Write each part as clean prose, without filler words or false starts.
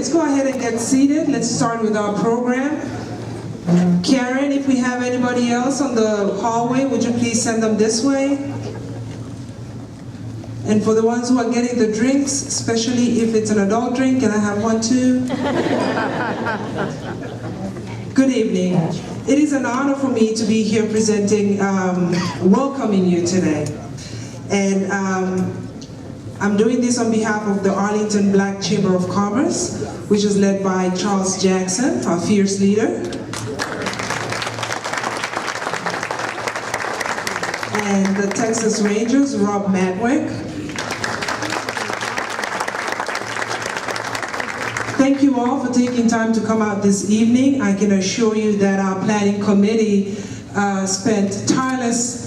let's go ahead and get seated. Let's start with our program. Karen, if we have anybody else on the hallway, would you please send them this way? And for the ones who are getting the drinks, especially if it's an adult drink, can I have one too? Good evening. It is an honor for me to be here presenting, welcoming you today. And I'm doing this on behalf of the Arlington Black Chamber of Commerce, which is led by Charles Jackson, our fierce leader. And the Texas Rangers, Rob Madwick. Thank you all for taking time to come out this evening. I can assure you that our planning committee spent tireless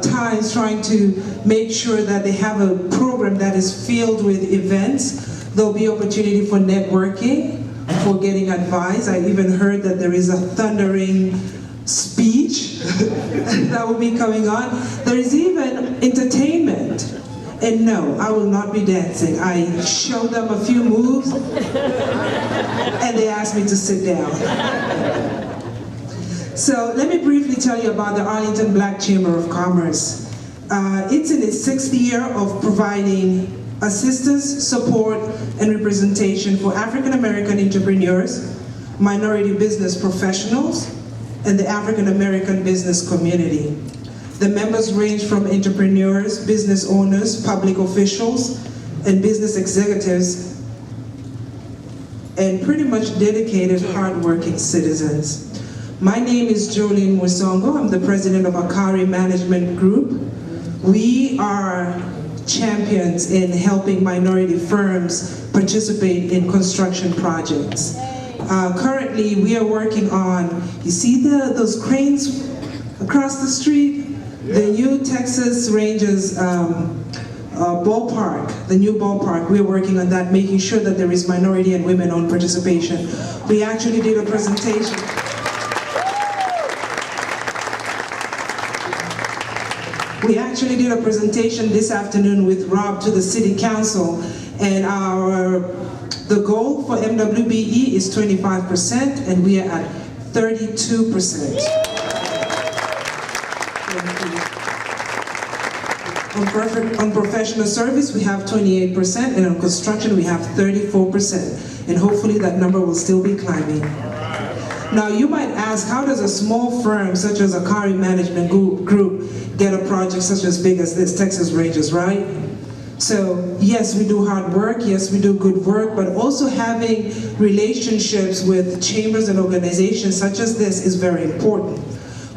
times trying to make sure that they have a program that is filled with events. There'll be opportunity for networking, for getting advice. I even heard that there is a thundering speech that will be coming on. There is even entertainment. And no, I will not be dancing. I showed them a few moves and they asked me to sit down. So let me briefly tell you about the Arlington Black Chamber of Commerce. It's in its 6th year of providing assistance, support, and representation for African American entrepreneurs, minority business professionals, and the African American business community. The members range from entrepreneurs, business owners, public officials, and business executives, and pretty much dedicated, hardworking citizens. My name is Jolene Musongo. I'm the president of Akari Management Group. We are champions in helping minority firms participate in construction projects. Currently, we are working on, you see those cranes across the street? The new Texas Rangers ballpark, the new ballpark, we're working on that, making sure that there is minority and women-owned participation. We actually did a presentation. We actually did a presentation this afternoon with Rob to the City Council, and the goal for MWBE is 25%, and we are at 32%. On professional service, we have 28%, and on construction, we have 34%. And hopefully that number will still be climbing. Now, you might ask, how does a small firm such as Akari Management Group get a project such as big as this, Texas Rangers, right? So, yes, we do hard work, yes, we do good work, but also having relationships with chambers and organizations such as this is very important.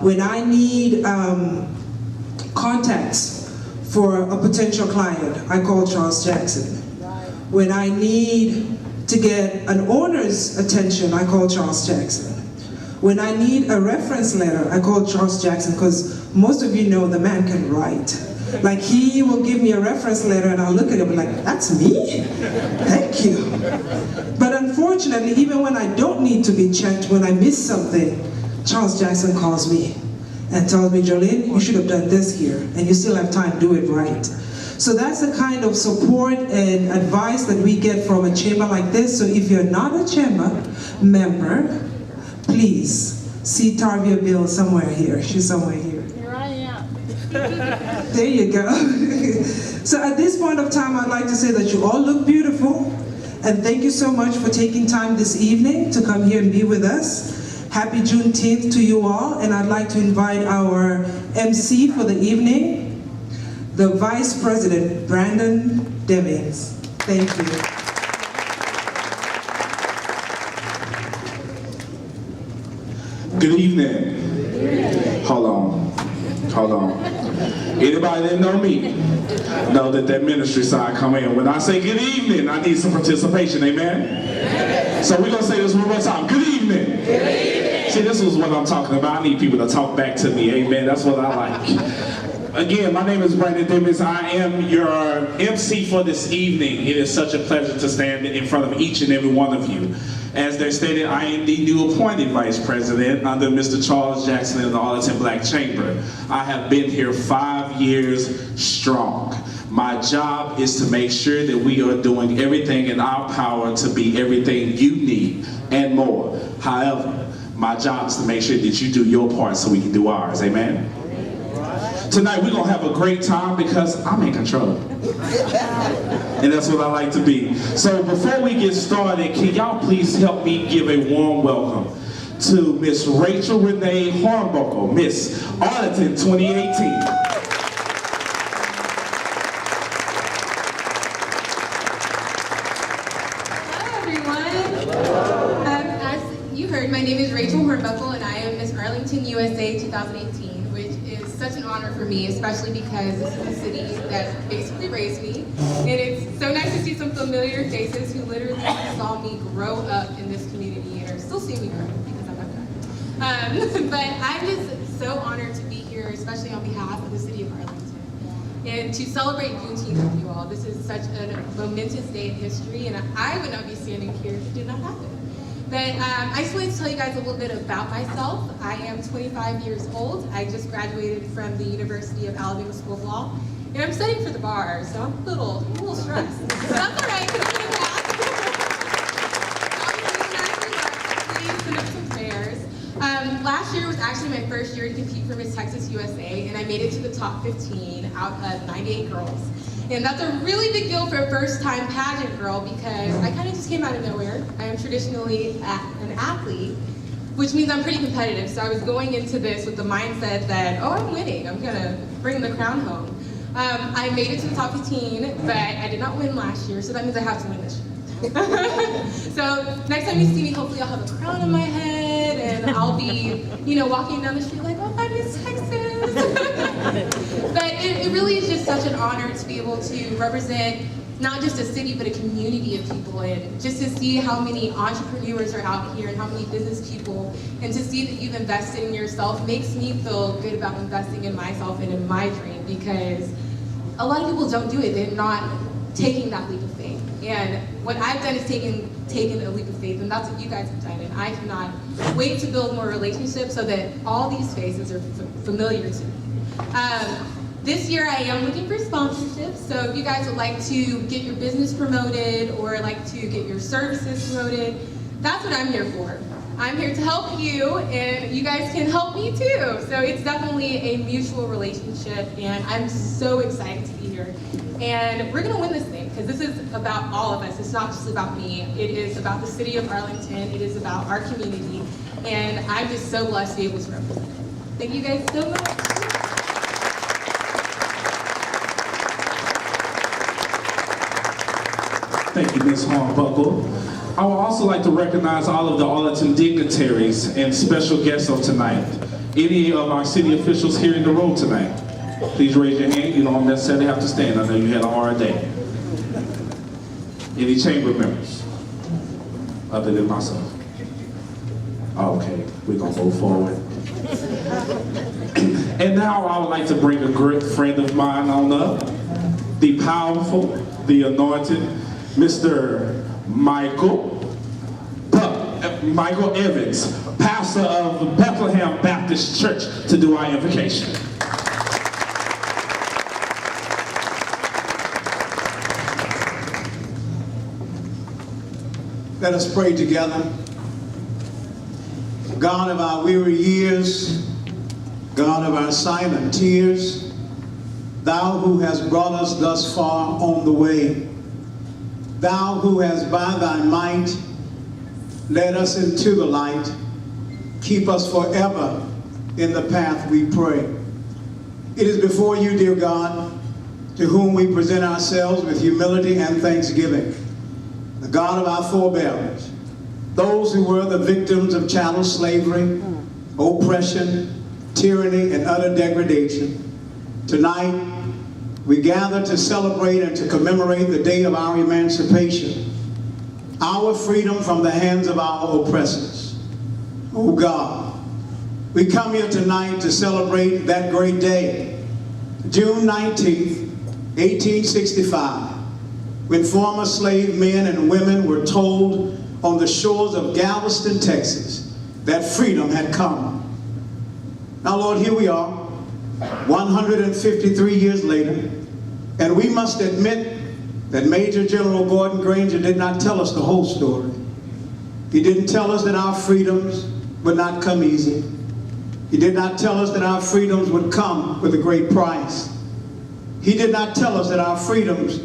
When I need contacts for a potential client, I call Charles Jackson. When I need to get an owner's attention, I call Charles Jackson. When I need a reference letter, I call Charles Jackson, because most of you know the man can write. Like, he will give me a reference letter and I'll look at it and be like, that's me? Thank you. But unfortunately, even when I don't need to be checked, when I miss something, Charles Jackson calls me and tells me, Jolene, you should have done this here, and you still have time, do it right. So that's the kind of support and advice that we get from a chamber like this. So if you're not a chamber member, please see Tarvia Bill somewhere here. She's somewhere here. Here I am. There you go. So at this point of time, I'd like to say that you all look beautiful, and thank you so much for taking time this evening to come here and be with us. Happy Juneteenth to you all, and I'd like to invite our MC for the evening, the Vice President, Brandon Demings. Thank you. Good evening. Hold on. Anybody that know me know that ministry side come in. When I say good evening, I need some participation, amen? So we're going to say this one more time. Good evening. Good evening. See, this is what I'm talking about. I need people to talk back to me, amen? That's what I like. Again, my name is Brandon Demings. I am your MC for this evening. It is such a pleasure to stand in front of each and every one of you. As they stated, I am the new appointed Vice President under Mr. Charles Jackson in the Arlington Black Chamber. I have been here 5 years strong. My job is to make sure that we are doing everything in our power to be everything you need and more. However, my job is to make sure that you do your part so we can do ours. Amen? Tonight we're going to have a great time because I'm in control. And that's what I like to be. So before we get started, can y'all please help me give a warm welcome to Miss Rachel Renee Hornbuckle, Miss Arlington 2018. My name is Rachel Hornbuckle, and I am Miss Arlington, USA 2018, which is such an honor for me, especially because this is the city that basically raised me. And it's so nice to see some familiar faces who literally saw me grow up in this community and are still seeing me grow because I'm not done. But I'm just so honored to be here, especially on behalf of the city of Arlington, and to celebrate Juneteenth with you all. This is such a momentous day in history, and I would not be standing here if it did not happen. But I just wanted to tell you guys a little bit about myself. I am 25 years old. I just graduated from the University of Alabama School of Law, and I'm studying for the bar, so I'm a little stressed. But that's all right, because I'm going to pass. Please send up some prayers. Last year was actually my first year to compete for Miss Texas USA, and I made it to the top 15 out of 98 girls. And that's a really big deal for a first-time pageant girl because I kind of just came out of nowhere. I am traditionally an athlete, which means I'm pretty competitive. So I was going into this with the mindset that, oh, I'm winning. I'm going to bring the crown home. I made it to the top 15, but I did not win last year, so that means I have to win this year. So next time you see me, hopefully I'll have a crown on my head, and I'll be, walking down the street like, oh, I'm Miss Texas. But it really is just such an honor to be able to represent not just a city, but a community of people, and just to see how many entrepreneurs are out here and how many business people, and to see that you've invested in yourself makes me feel good about investing in myself and in my dream, because a lot of people don't do it. They're not taking that leap of faith. And what I've done is taken a leap of faith, and that's what you guys have done. And I cannot wait to build more relationships so that all these faces are familiar to me. This year I am looking for sponsorships, so if you guys would like to get your business promoted or like to get your services promoted, that's what I'm here for. I'm here to help you, and you guys can help me too. So it's definitely a mutual relationship, and I'm so excited to be here. And we're gonna win this thing, because this is about all of us. It's not just about me. It is about the city of Arlington. It is about our community, and I'm just so blessed to be able to represent it. Thank you guys so much. Thank you, Ms. Hornbuckle. I would also like to recognize all of the Arlington dignitaries and special guests of tonight. Any of our city officials here in the room tonight, please raise your hand. You don't necessarily have to stand. I know you had a hard day. Any chamber members, other than myself? Okay, we're going to move forward. And now I would like to bring a great friend of mine on up, the powerful, the anointed, Mr. Michael Evans, pastor of Bethlehem Baptist Church, to do our invocation. Let us pray together. God of our weary years, God of our silent tears, Thou who hast brought us thus far on the way, Thou who hast by Thy might led us into the light, keep us forever in the path we pray. It is before You, dear God, to whom we present ourselves with humility and thanksgiving, the God of our forebears, those who were the victims of chattel slavery, oppression, tyranny, and utter degradation. Tonight, we gather to celebrate and to commemorate the day of our emancipation, our freedom from the hands of our oppressors. Oh God, we come here tonight to celebrate that great day, June 19th, 1865, when former slave men and women were told on the shores of Galveston, Texas, that freedom had come. Now, Lord, here we are, 153 years later, And we must admit that Major General Gordon Granger did not tell us the whole story. He didn't tell us that our freedoms would not come easy. He did not tell us that our freedoms would come with a great price. He did not tell us that our freedoms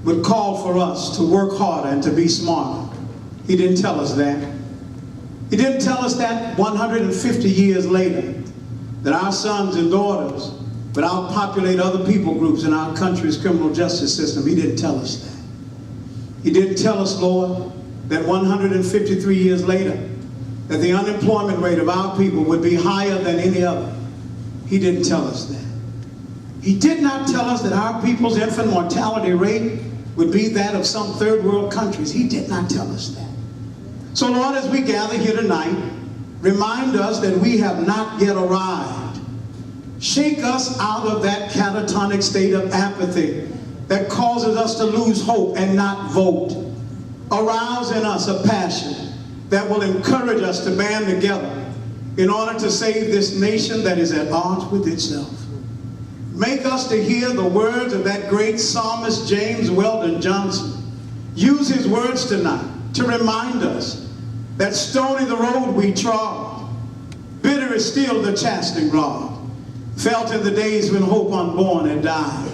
would call for us to work harder and to be smarter. He didn't tell us that. He didn't tell us that 150 years later, that our sons and daughters would outpopulate other people groups in our country's criminal justice system. He didn't tell us that. He didn't tell us, Lord, that 153 years later, that the unemployment rate of our people would be higher than any other. He didn't tell us that. He did not tell us that our people's infant mortality rate would be that of some third world countries. He did not tell us that. So Lord, as we gather here tonight, remind us that we have not yet arrived. Shake us out of that catatonic state of apathy that causes us to lose hope and not vote. Arouse in us a passion that will encourage us to band together in order to save this nation that is at odds with itself. Make us to hear the words of that great psalmist James Weldon Johnson. Use his words tonight to remind us that stony the road we trod, bitter is still the chastening rod, felt in the days when hope unborn had died.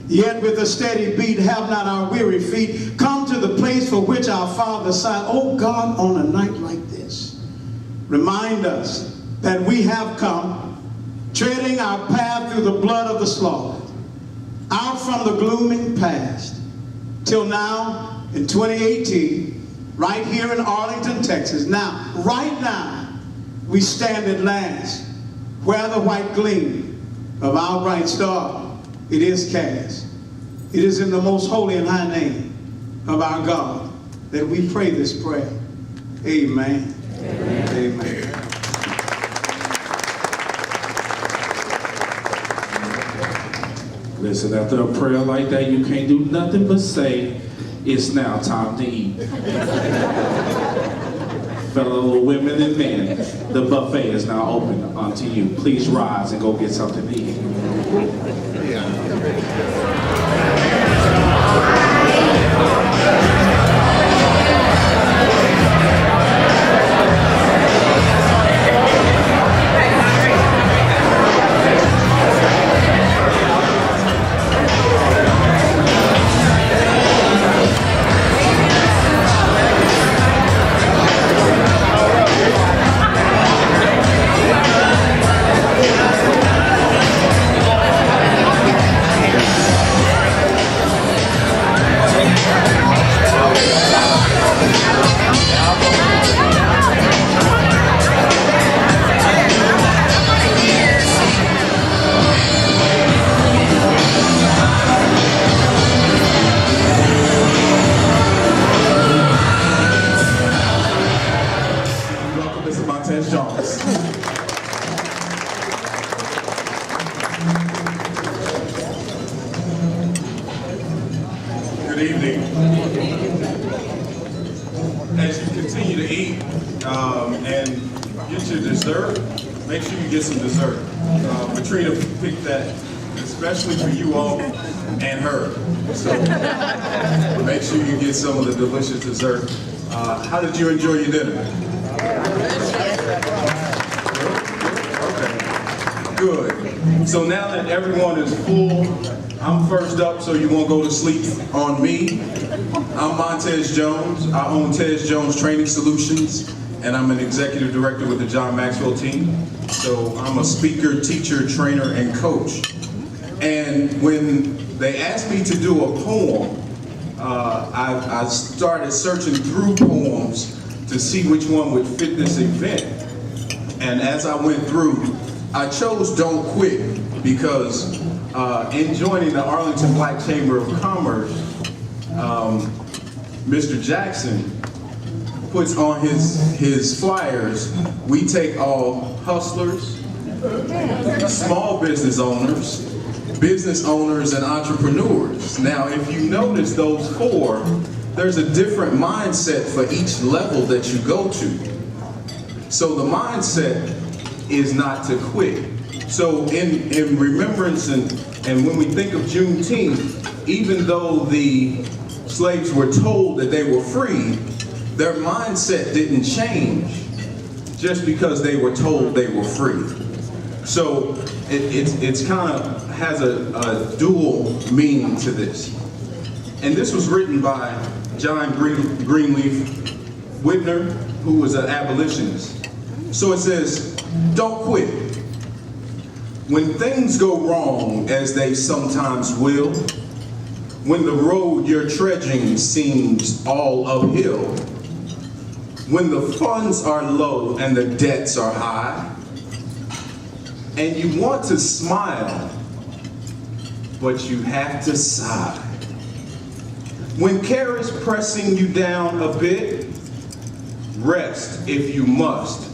Yet with a steady beat have not our weary feet come to the place for which our Father sighed. Oh God, on a night like this, remind us that we have come, treading our path through the blood of the slaughtered, out from the glooming past, till now in 2018, right here in Arlington, Texas. Now, right now, we stand at last where the white gleam of our bright star, it is cast. It is in the most holy and high name of our God that we pray this prayer. Amen. Amen. Amen. Listen, after a prayer like that, you can't do nothing but say, it's now time to eat. Fellow women and men, the buffet is now open unto you. Please rise and go get something to eat. Good evening. As you continue to eat and get your dessert, make sure you get some dessert. Katrina picked that especially for you all and her. So make sure you get some of the delicious dessert. How did you enjoy your dinner? Okay. Good. So now that everyone is full, I'm first up, so you won't go to sleep on me. I'm Montez Jones. I own Tez Jones Training Solutions, and I'm an executive director with the John Maxwell team. So I'm a speaker, teacher, trainer, and coach. And when they asked me to do a poem, I started searching through poems to see which one would fit this event. And as I went through, I chose Don't Quit because in joining the Arlington Black Chamber of Commerce, Mr. Jackson puts on his flyers, we take all hustlers, small business owners, and entrepreneurs. Now, if you notice those four, there's a different mindset for each level that you go to. So the mindset is not to quit. So in remembrance and when we think of Juneteenth, even though the slaves were told that they were free, their mindset didn't change just because they were told they were free. So it's kind of has a dual meaning to this. And this was written by John Greenleaf Whitner, who was an abolitionist. So it says, don't quit. When things go wrong, as they sometimes will, when the road you're trudging seems all uphill, when the funds are low and the debts are high, and you want to smile, but you have to sigh. When care is pressing you down a bit, rest if you must,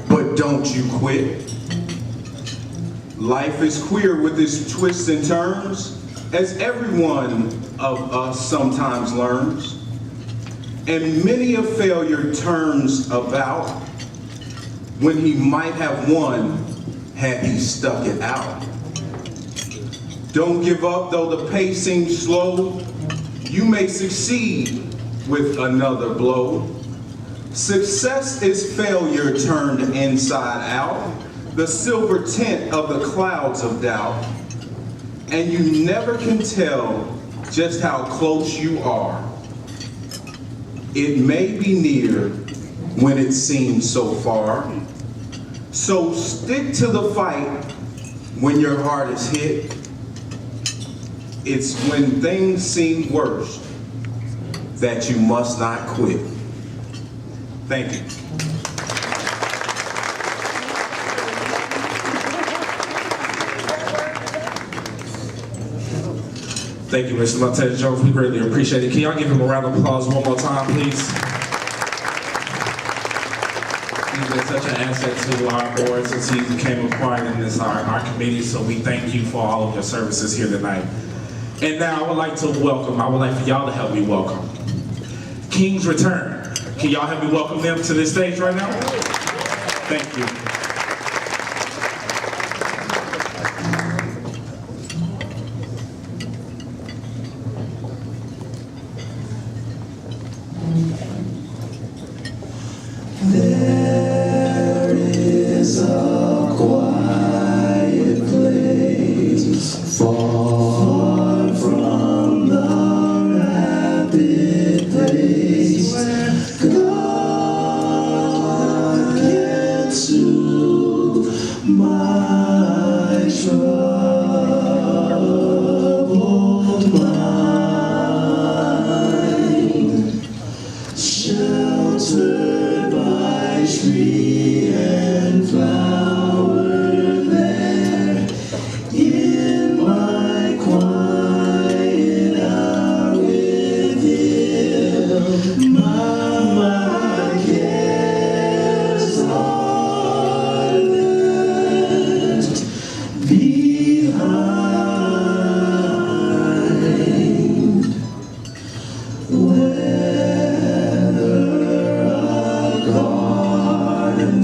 but don't you quit. Life is queer with its twists and turns, as every one of us sometimes learns. And many a failure turns about when he might have won had he stuck it out. Don't give up though the pace seems slow. You may succeed with another blow. Success is failure turned inside out, the silver tint of the clouds of doubt. And you never can tell just how close you are. It may be near when it seems so far. So stick to the fight when your heart is hit. It's when things seem worst that you must not quit. Thank you. Thank you, Mr. Montez Jones. We greatly appreciate it. Can y'all give him a round of applause one more time, please? He's been such an asset to our board since he became a part in this our committee. So we thank you for all of your services here tonight. And now I would like for y'all to help me welcome King's Return. Can y'all help me welcome them to this stage right now? Thank you. There is a quiet place far from the rapid pace where God can soothe my troubled mind. Sheltered by tree and flower there, in my quiet hour with Him, my cares are left behind.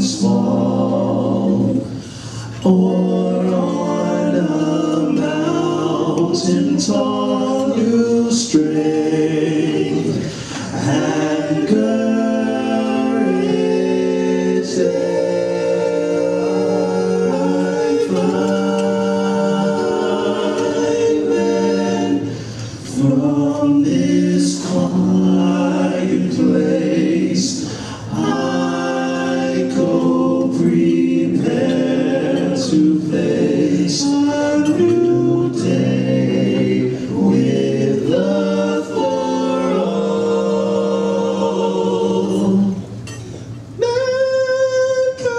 Small or on a mountain tall, you strength and courage there I find. Then from this quiet place I go prepare to face a new day with love for all mankind.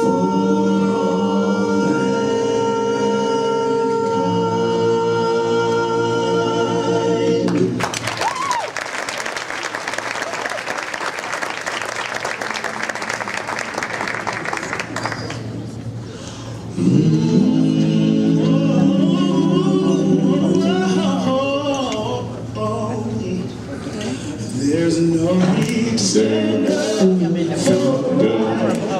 For all mankind.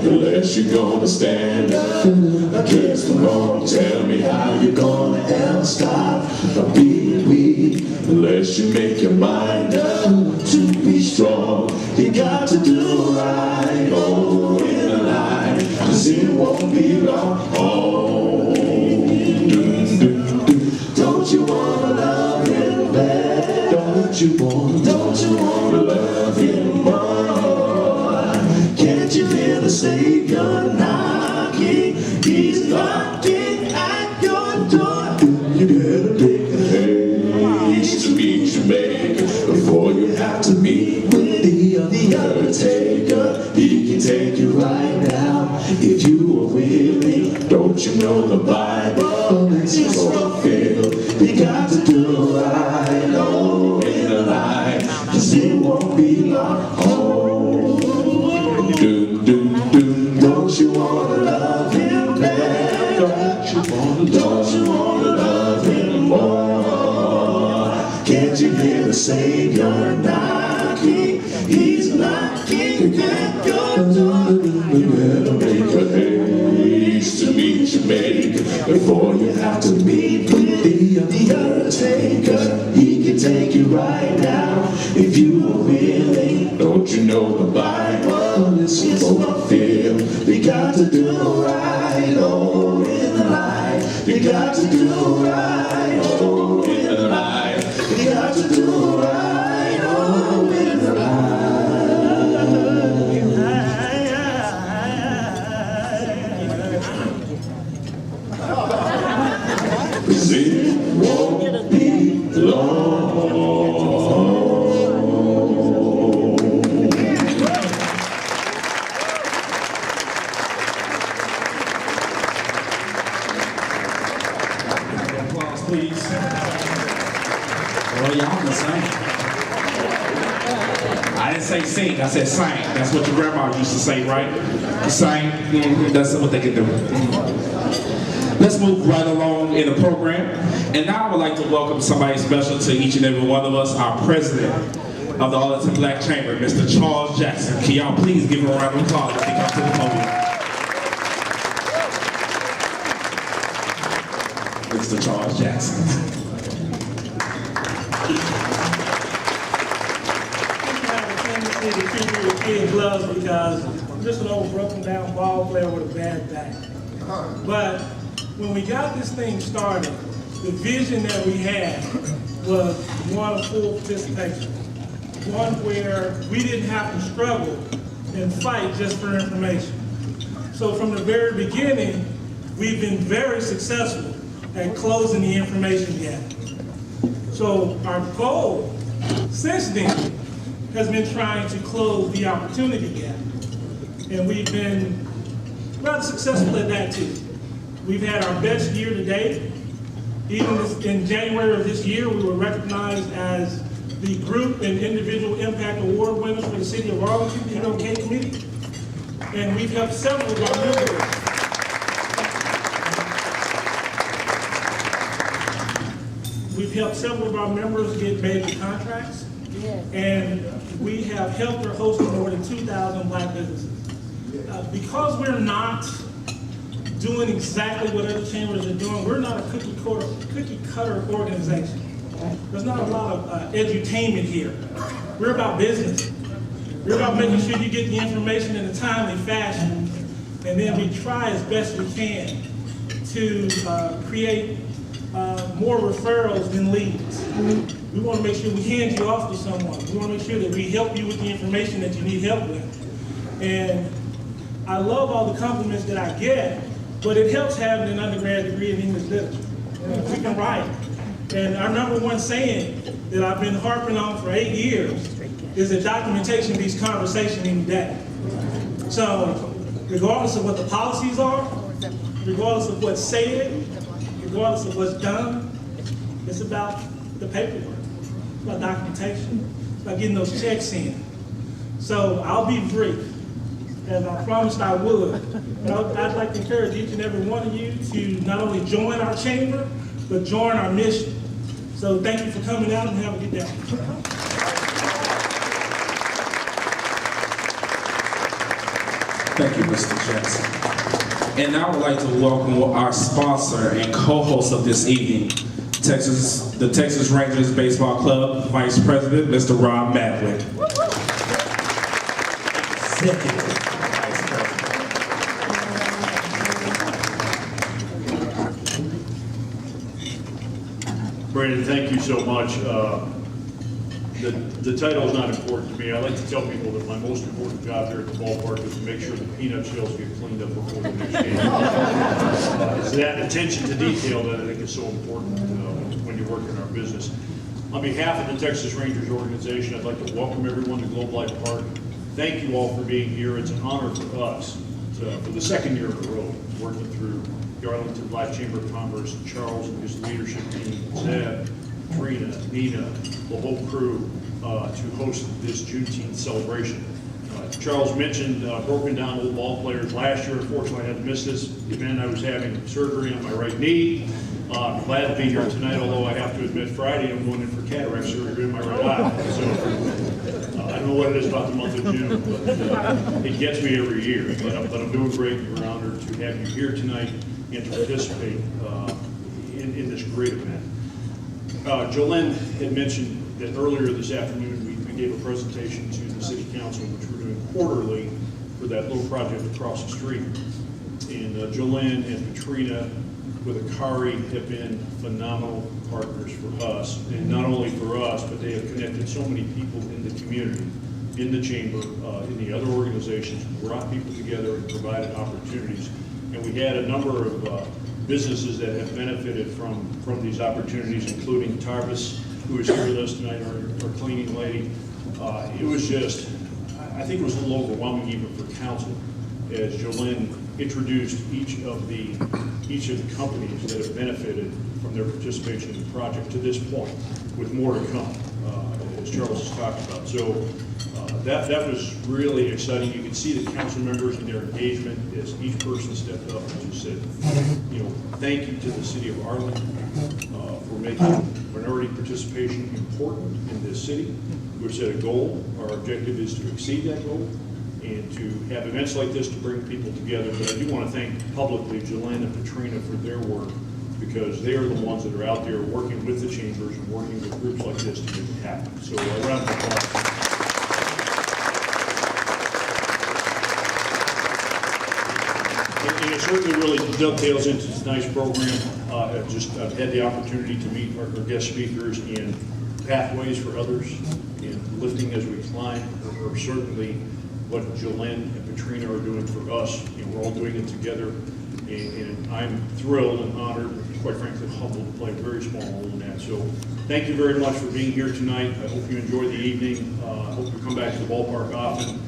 unless you're gonna stand up against the wrong. Tell me how you gonna ever stop being weak unless you make your mind up to be strong. You got to do right, oh, in the line, 'cause it won't be long. Oh, don't you wanna love him bad? Don't you wanna love him more? Can't you hear the Savior knocking? He's knocking at your door. You better make a haste to meet your maker before you have to meet with the undertaker. He can take you right now if you are willing. Don't you know the Bible is fulfilled? You got to do right, oh, in the line, 'cause it won't be long. Oh, don't you wanna love him bad? Don't you wanna love him more? Can't you hear the Savior knocking? He's knocking at your door. You better make a haste to meet your maker before you have to meet with the undertaker. He can take you right now if you are willing. Don't you know the Bible is fulfilled? You got to do right, oh, in the line. You got to do right, oh, in the line. You got to do right, oh, in the line. It won't be long. Applause, please. Well, y'all can sing. I didn't say sing, I said sing. That's what your grandma used to say, right? Sing. That's what they can do. Let's move right along in the program. And now I would like to welcome somebody special to each and every one of us, our president of the Arlington Black Chamber, Mr. Charles Jackson. Can y'all please give him a round of applause as he comes to the podium. Mr. Charles Jackson. The kid gloves because I'm just an old broken down ball player with a bad back. But when we got this thing started, the vision that we had was one of full participation. One where we didn't have to struggle and fight just for information. So from the very beginning, we've been very successful at closing the information gap. So our goal since then has been trying to close the opportunity gap. And we've been rather successful at that too. We've had our best year to date. Even in January of this year, we were recognized as the Group and Individual Impact Award winners for the City of Arlington, the MLK Committee. And we've helped several of our members. We've helped several of our members get major contracts. And we have helped or hosted more than 2,000 Black businesses. Because we're not doing exactly what other chambers are doing, we're not a cookie cutter organization. There's not a lot of edutainment here. We're about business. We're about making sure you get the information in a timely fashion, and then we try as best we can to create more referrals than leads. We want to make sure we hand you off to someone. We want to make sure that we help you with the information that you need help with. And I love all the compliments that I get, but it helps having an undergrad degree in English literature. We can write. And our number one saying that I've been harping on for 8 years is that documentation beats conversation any day. So regardless of what the policies are, regardless of what's said, regardless of what's done, it's about the paperwork, it's about documentation, it's about getting those checks in. So I'll be brief, as I promised I would. But I'd like to encourage each and every one of you to not only join our chamber, but join our mission. So thank you for coming out and have a good day. Thank you, Mr. Jackson. And now I would like to welcome our sponsor and co-host of this evening, the Texas Rangers Baseball Club Vice President, Mr. Rob Madwick. Second Vice President. Brandon, thank you so much. The title is not important to me. I like to tell people that my most important job here at the ballpark is to make sure the peanut shells get cleaned up before the next game. It's that attention to detail that I think is so important when you work in our business. On behalf of the Texas Rangers organization, I'd like to welcome everyone to Globe Life Park. Thank you all for being here. It's an honor for us for the second year in a row, working through the Arlington Black Chamber of Commerce, Charles and his leadership team, Zeb, Trina, Nina, the whole crew, to host this Juneteenth celebration. Charles mentioned broken down old ball players. Last year, unfortunately, I had to miss this event. I was having surgery on my right knee. I'm glad to be here tonight, although I have to admit Friday I'm going in for cataract surgery in my right eye. So I don't know what it is about the month of June, but it gets me every year. But I'm doing great. We're honored to have you here tonight and to participate in this great event. Jolene had mentioned that earlier this afternoon we gave a presentation to the City Council, which we're doing quarterly for that little project across the street. And Jolene and Katrina with Akari have been phenomenal partners for us, and not only for us, but they have connected so many people in the community, in the chamber, in the other organizations, brought people together and provided opportunities. And we had a number of businesses that have benefited from these opportunities, including Tarvis, who is here with us tonight, our cleaning lady. It was just, I think it was a little overwhelming even for council, as Jolene introduced each of the companies that have benefited from their participation in the project to this point, with more to come, as Charles has talked about. So that was really exciting. You could see the council members and their engagement as each person stepped up and just said, thank you to the city of Arlington for making minority participation important in this city. We've set a goal. Our objective is to exceed that goal and to have events like this to bring people together. But I do want to thank publicly Jolene and Katrina for their work, because they are the ones that are out there working with the chambers and working with groups like this to make it happen. So a round of applause. And it certainly really dovetails into this nice program. I've had the opportunity to meet our guest speakers in pathways for others, and lifting as we climb, or certainly what Jolene and Katrina are doing for us. We're all doing it together, and I'm thrilled and honored, and quite frankly humbled to play a very small role in that. So thank you very much for being here tonight. I hope you enjoy the evening. I hope you come back to the ballpark often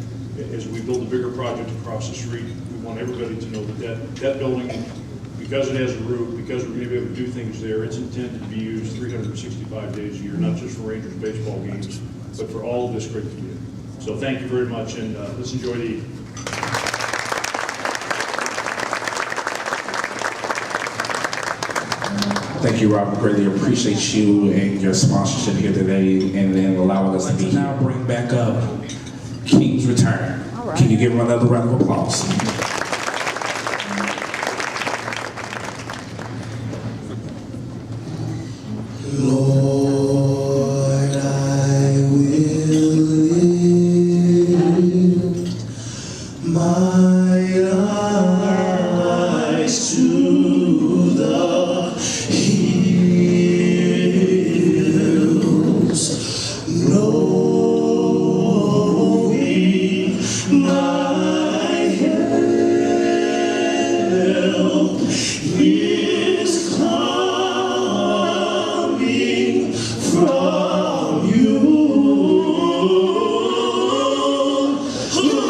as we build a bigger project across the street. We want everybody to know that building, because it has a roof, because we're going to be able to do things there, it's intended to be used 365 days a year, not just for Rangers baseball games, but for all of this great community. So thank you very much, and let's enjoy the evening. Thank you, Rob. I greatly appreciate you and your sponsorship here today, and then allowing us to be here. Now bring back up King's Return. Right. Can you give him another round of applause? Lord, I will lift my eyes to the hills, knowing my help is coming from you. Oh,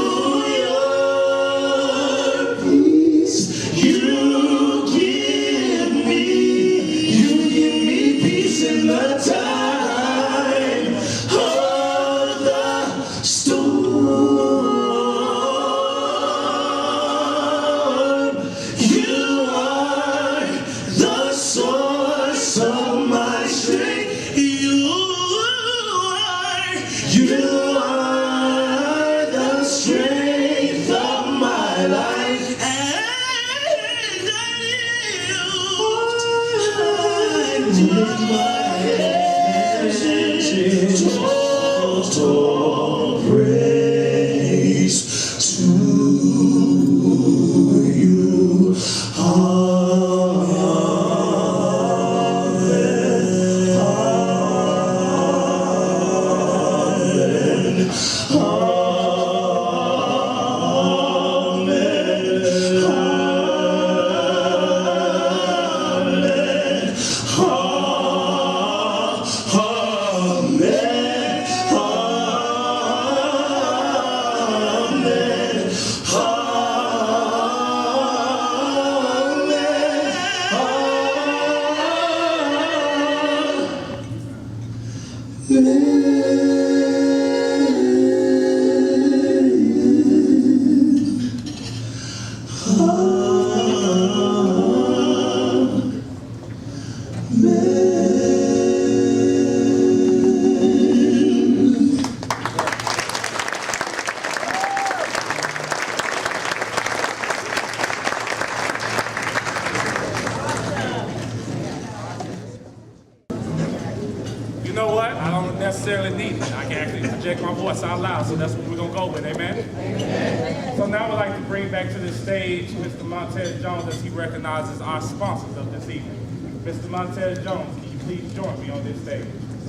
make my voice out loud, so that's what we're going to go with, amen? So now I'd like to bring back to the stage Mr. Montez Jones as he recognizes our sponsors of this evening. Mr. Montez Jones, can you please join me on this stage?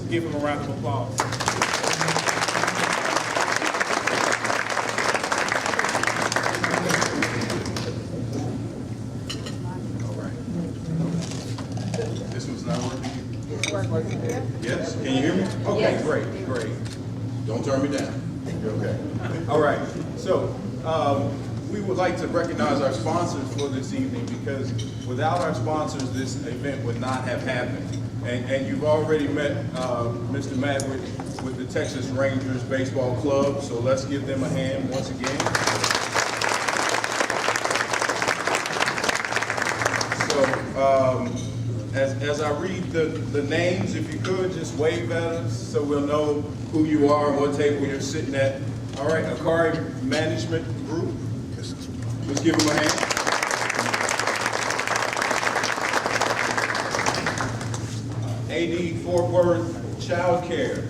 Give him a round of applause. This one's not working? Yes, can you hear me? Okay, great. Don't turn me down. You're okay. All right, so we would like to recognize our sponsors for this evening because without our sponsors, this event would not have happened. And you've already met Mr. Madrid with the Texas Rangers Baseball Club, so let's give them a hand once again. So, as I read the names, if you could, just wave at us so we'll know who you are and what table you're sitting at. All right, Akari Management Group. Let's give them a hand. AD Fort Worth Child Care.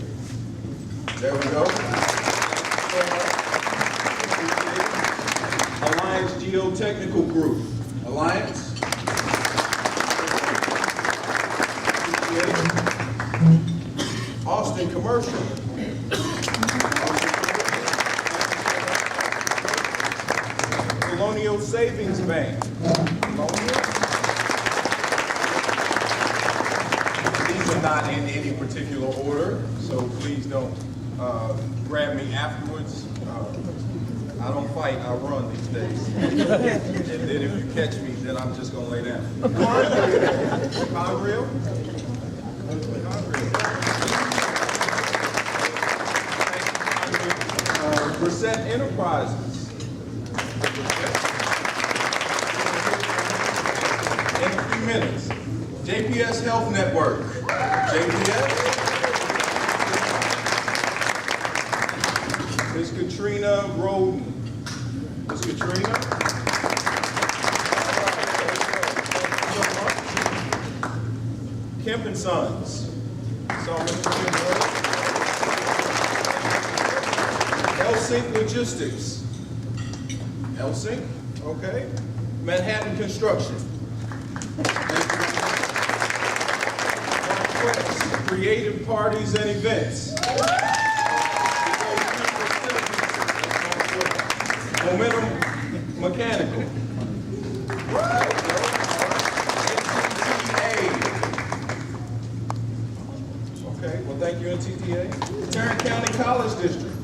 There we go. Alliance Geotechnical Group. Alliance. Austin Commercial. Colonial Savings Bank. These are not in any particular order, so please don't grab me afterwards. I don't fight, I run these days. And then if you catch me, then I'm just gonna lay down. Conrail? Brissett Enterprises. In a few minutes. JPS Health Network. JPS. Ms. Katrina Roden. Ms. Katrina. Kemp and Sons. So Mr. Kim Roden. Elsync Logistics. Elsync, okay. Manhattan Construction. Creative Parties and Events. Momentum Mechanical. NTTA. Okay, well thank you NTTA. Tarrant County College District.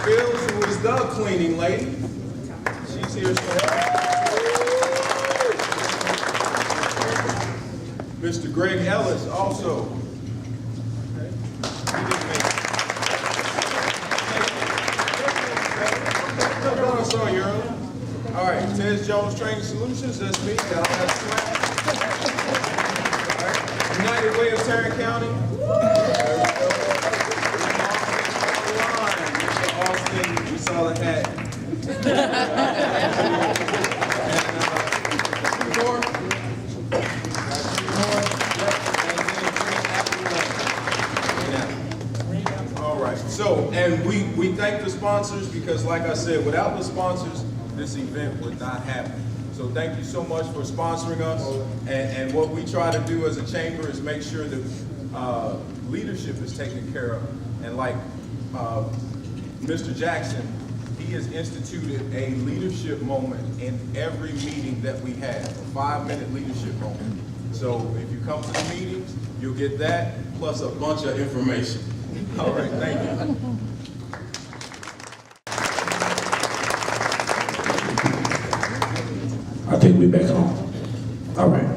Bills, who is the cleaning lady. She's here somewhere. Mr. Greg Ellis also. Okay. He didn't make it. No, I saw you earlier. All right, Ted Jones Training Solutions, that's me. Got all that swag. All right, United Way of Tarrant County. We saw the hat. All right. So, and we thank the sponsors because, like I said, without the sponsors, this event would not happen. So thank you so much for sponsoring us. And what we try to do as a chamber is make sure that leadership is taken care of. And like Mr. Jackson, he has instituted a leadership moment in every meeting that we have, a 5-minute leadership moment. So if you come to the meetings, you'll get that plus a bunch of information. All right, thank you. I think we're back on. All right.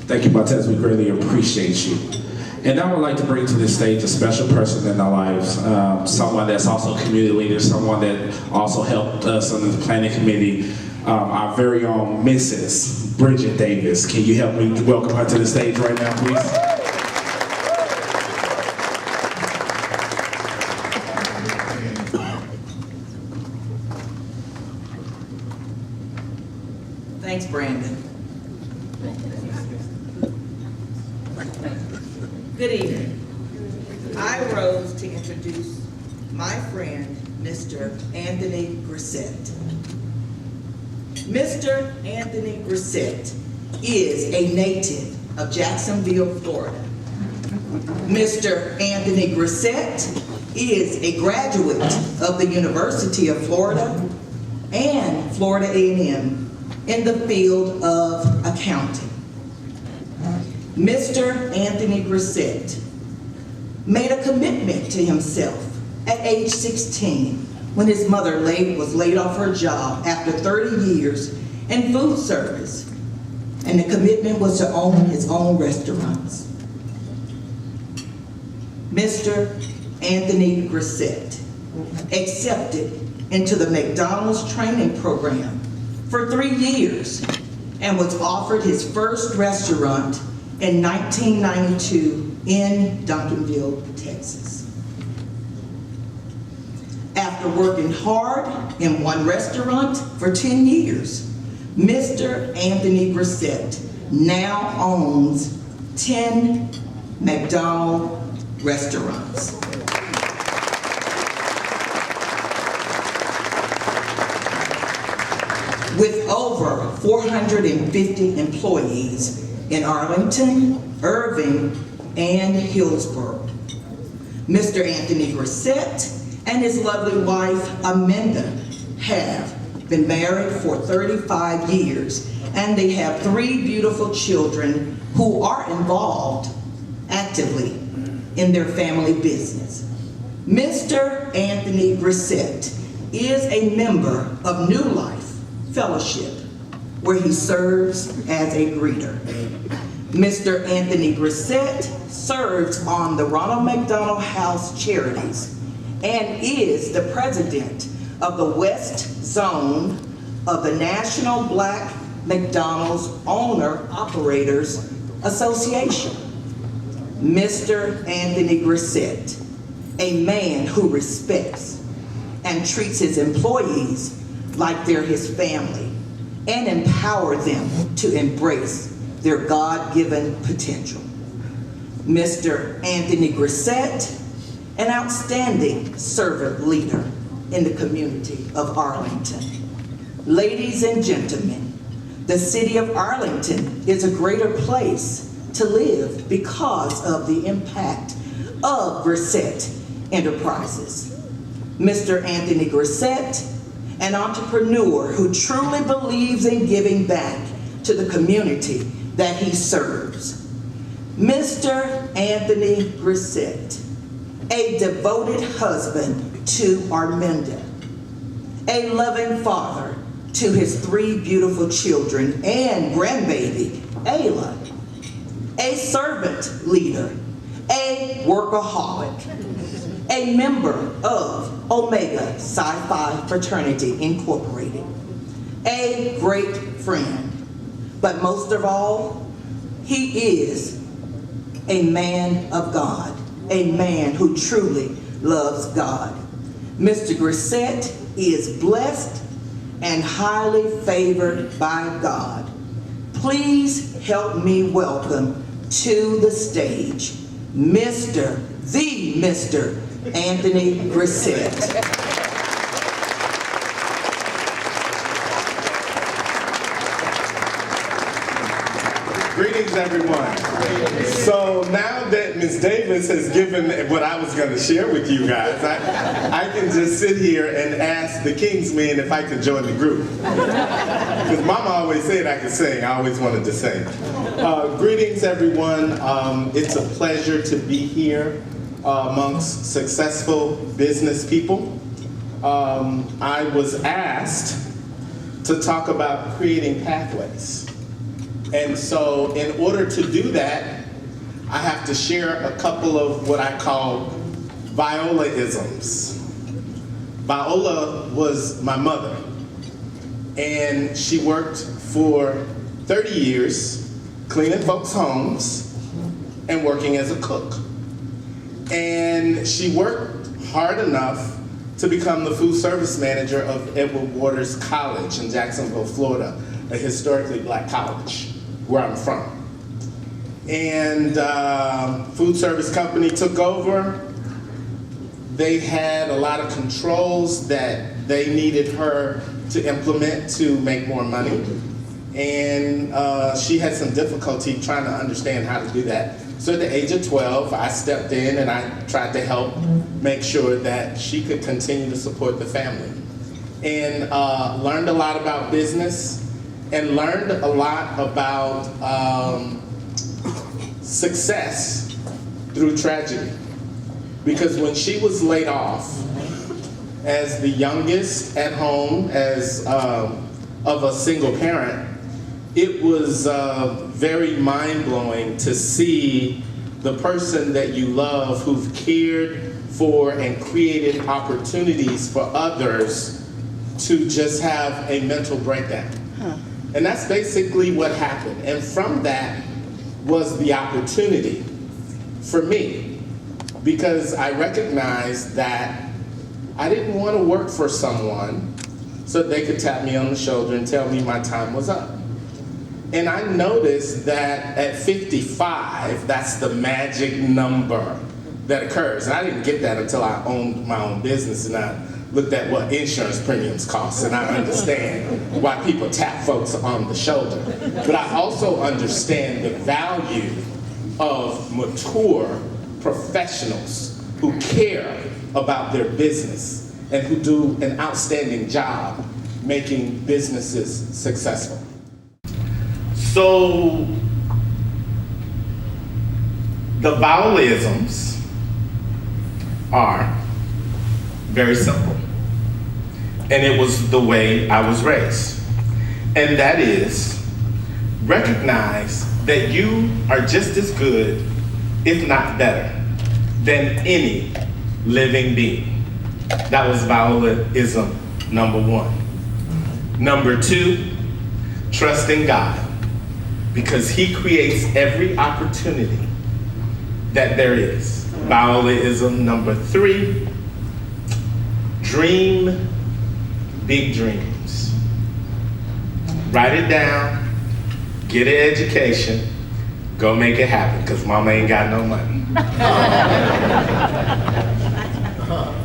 Thank you, Montez. We greatly appreciate you. And I would like to bring to this stage a special person in our lives, someone that's also a community leader, someone that also helped us on the planning committee, our very own Mrs. Bridget Davis. Can you help me welcome her to the stage right now, please? Thanks, Brandon. Good evening. I rose to introduce my friend, Mr. Anthony Grissett. Mr. Anthony Grissett is a native of Jacksonville, Florida. Mr. Anthony Grissett is a graduate of the University of Florida and Florida A&M in the field of accounting. Mr. Anthony Grissett made a commitment to himself at age 16 when his mother was laid off her job after 30 years in food service, and the commitment was to own his own restaurants. Mr. Anthony Grissett accepted into the McDonald's training program for 3 years and was offered his first restaurant in 1992 in Duncanville, Texas. After working hard in one restaurant for 10 years, Mr. Anthony Grissett now owns 10 McDonald's restaurants. With over 450 employees in Arlington, Irving, and Hillsborough. Mr. Anthony Grissett and his lovely wife, Amanda, have been married for 35 years, and they have 3 beautiful children who are involved actively in their family business. Mr. Anthony Grissett is a member of New Life Fellowship, where he serves as a greeter. Mr. Anthony Grissett serves on the Ronald McDonald House Charities and is the president of the West Zone of the National Black McDonald's Owner-Operators Association. Mr. Anthony Grissett, a man who respects and treats his employees like they're his family and empower them to embrace their God-given potential. Mr. Anthony Grissett, an outstanding servant leader in the community of Arlington. Ladies and gentlemen, the city of Arlington is a greater place to live because of the impact of Grissett Enterprises. Mr. Anthony Grissett, an entrepreneur who truly believes in giving back to the community that he serves. Mr. Anthony Grissett, a devoted husband to Arminda, a loving father to his 3 beautiful children and grandbaby, Ayla, a servant leader, a workaholic, a member of Omega Psi Phi Fraternity Incorporated, a great friend, but most of all, he is a man of God, a man who truly loves God. Mr. Grissett is blessed and highly favored by God. Please help me welcome to the stage Mr. Anthony Grissett. Greetings, everyone. So now that Ms. Davis has given what I was going to share with you guys, I can just sit here and ask the Kingsmen if I could join the group. Because Mama always said I could sing. I always wanted to sing. Greetings, everyone. It's a pleasure to be here amongst successful business people. I was asked to talk about creating pathways. And so in order to do that, I have to share a couple of what I call Viola-isms. Viola was my mother, and she worked for 30 years cleaning folks' homes and working as a cook. And she worked hard enough to become the food service manager of Edward Waters College in Jacksonville, Florida, a historically black college where I'm from. and food service company took over. They had a lot of controls that they needed her to implement to make more money. And she had some difficulty trying to understand how to do that. So at the age of 12, I stepped in and I tried to help make sure that she could continue to support the family. And learned a lot about business and learned a lot about success through tragedy. Because when she was laid off, as the youngest at home, as of a single parent, it was very mind-blowing to see the person that you love, who've cared for and created opportunities for others, to just have a mental breakdown. And that's basically what happened. And from that was the opportunity for me, because I recognized that I didn't want to work for someone so they could tap me on the shoulder and tell me my time was up. And I noticed that at 55, that's the magic number that occurs. And I didn't get that until I owned my own business and I looked at what insurance premiums cost, and I understand why people tap folks on the shoulder. But I also understand the value of mature professionals who care about their business and who do an outstanding job making businesses successful. So the vowelisms are very simple. And it was the way I was raised. And that is, recognize that you are just as good, if not better, than any living being. That was vowelism number one. Number two, trust in God, because He creates every opportunity that there is. Vowelism number three, dream big dreams. Write it down, get an education, go make it happen, because mama ain't got no money.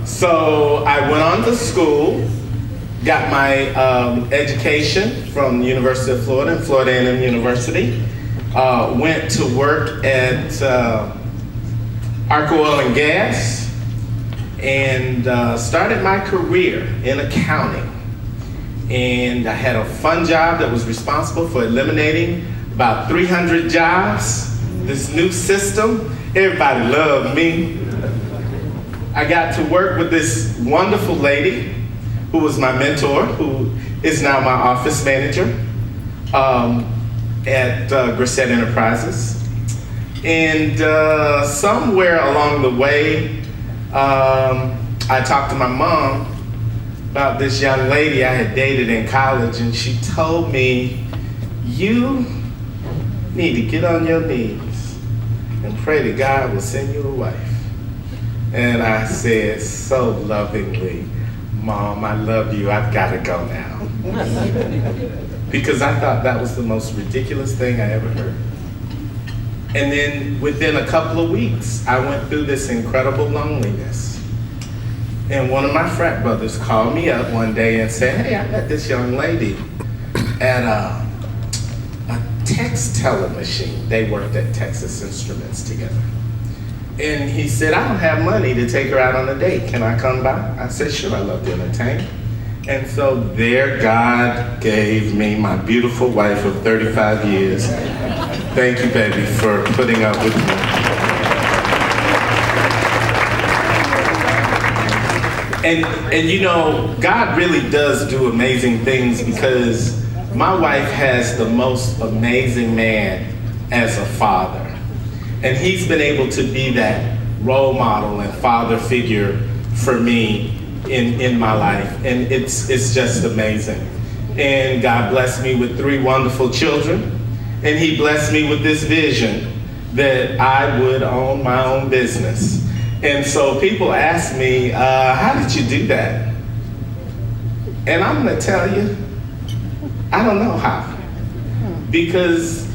So I went on to school, got my education from the University of Florida and Florida A&M University. Went to work at Arco Oil and Gas, and started my career in accounting. And I had a fun job that was responsible for eliminating about 300 jobs. This new system, everybody loved me. I got to work with this wonderful lady who was my mentor, who is now my office manager at Grissett Enterprises. And somewhere along the way, I talked to my mom about this young lady I had dated in college, and she told me, you need to get on your knees and pray that God will send you a wife. And I said so lovingly, Mom, I love you, I've got to go now. Because I thought that was the most ridiculous thing I ever heard. And then within a couple of weeks, I went through this incredible loneliness. And one of my frat brothers called me up one day and said, hey, I met this young lady at a text teller machine. They worked at Texas Instruments together. And he said, I don't have money to take her out on a date. Can I come by? I said, sure, I love to entertain. And so there God gave me my beautiful wife of 35 years. Thank you, baby, for putting up with me. And you know, God really does do amazing things, because my wife has the most amazing man as a father. And he's been able to be that role model and father figure for me in my life. And it's just amazing. And God blessed me with 3 wonderful children. And He blessed me with this vision that I would own my own business. And so people ask me, how did you do that? And I'm gonna tell you, I don't know how. Because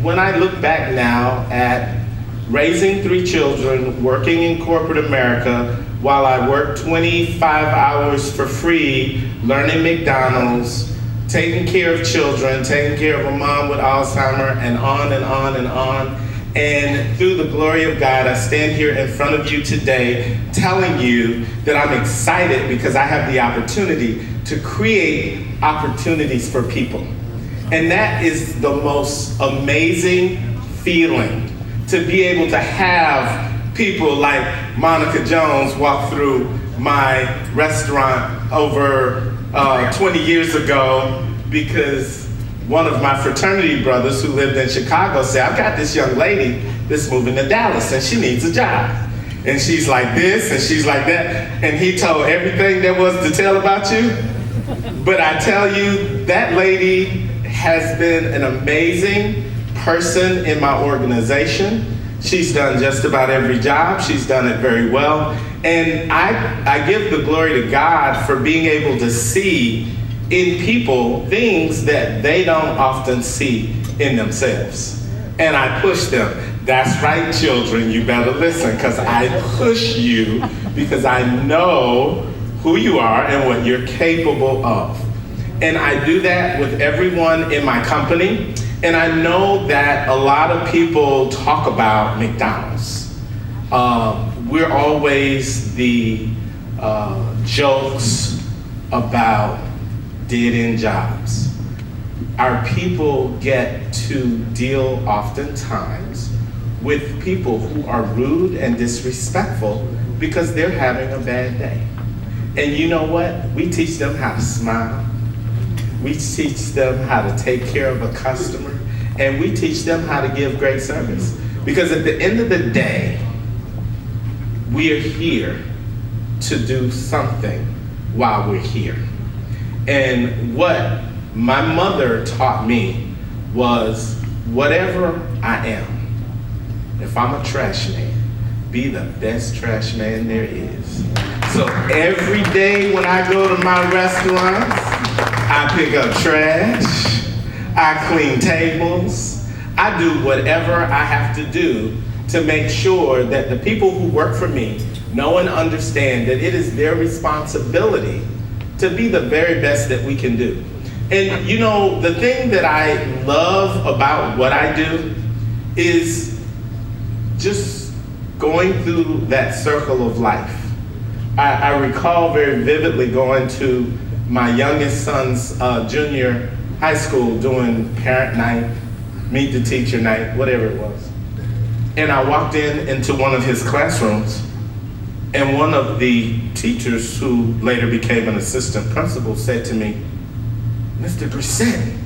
when I look back now at raising 3 children, working in corporate America, while I worked 25 hours for free, learning McDonald's, taking care of children, taking care of a mom with Alzheimer's, and on and on and on. And through the glory of God, I stand here in front of you today telling you that I'm excited because I have the opportunity to create opportunities for people. And that is the most amazing feeling, to be able to have people like Monica Jones walk through my restaurant over 20 years ago, because one of my fraternity brothers who lived in Chicago said, I've got this young lady that's moving to Dallas and she needs a job. And she's like this and she's like that. And he told everything there was to tell about you. But I tell you, that lady has been an amazing person in my organization. She's done just about every job. She's done it very well. And I give the glory to God for being able to see in people things that they don't often see in themselves. And I push them. That's right, children, you better listen, because I push you because I know who you are and what you're capable of. And I do that with everyone in my company. And I know that a lot of people talk about McDonald's. We're always the jokes about dead-end jobs. Our people get to deal oftentimes with people who are rude and disrespectful because they're having a bad day. And you know what? We teach them how to smile. We teach them how to take care of a customer. And we teach them how to give great service. Because at the end of the day, we are here to do something while we're here. And what my mother taught me was, whatever I am, if I'm a trash man, be the best trash man there is. So every day when I go to my restaurants, I pick up trash, I clean tables, I do whatever I have to do to make sure that the people who work for me know and understand that it is their responsibility to be the very best that we can do. And you know, the thing that I love about what I do is just going through that circle of life. I recall very vividly going to my youngest son's junior high school doing parent night, meet the teacher night, whatever it was. And I walked into one of his classrooms, and one of the teachers who later became an assistant principal said to me, Mr. Grissett,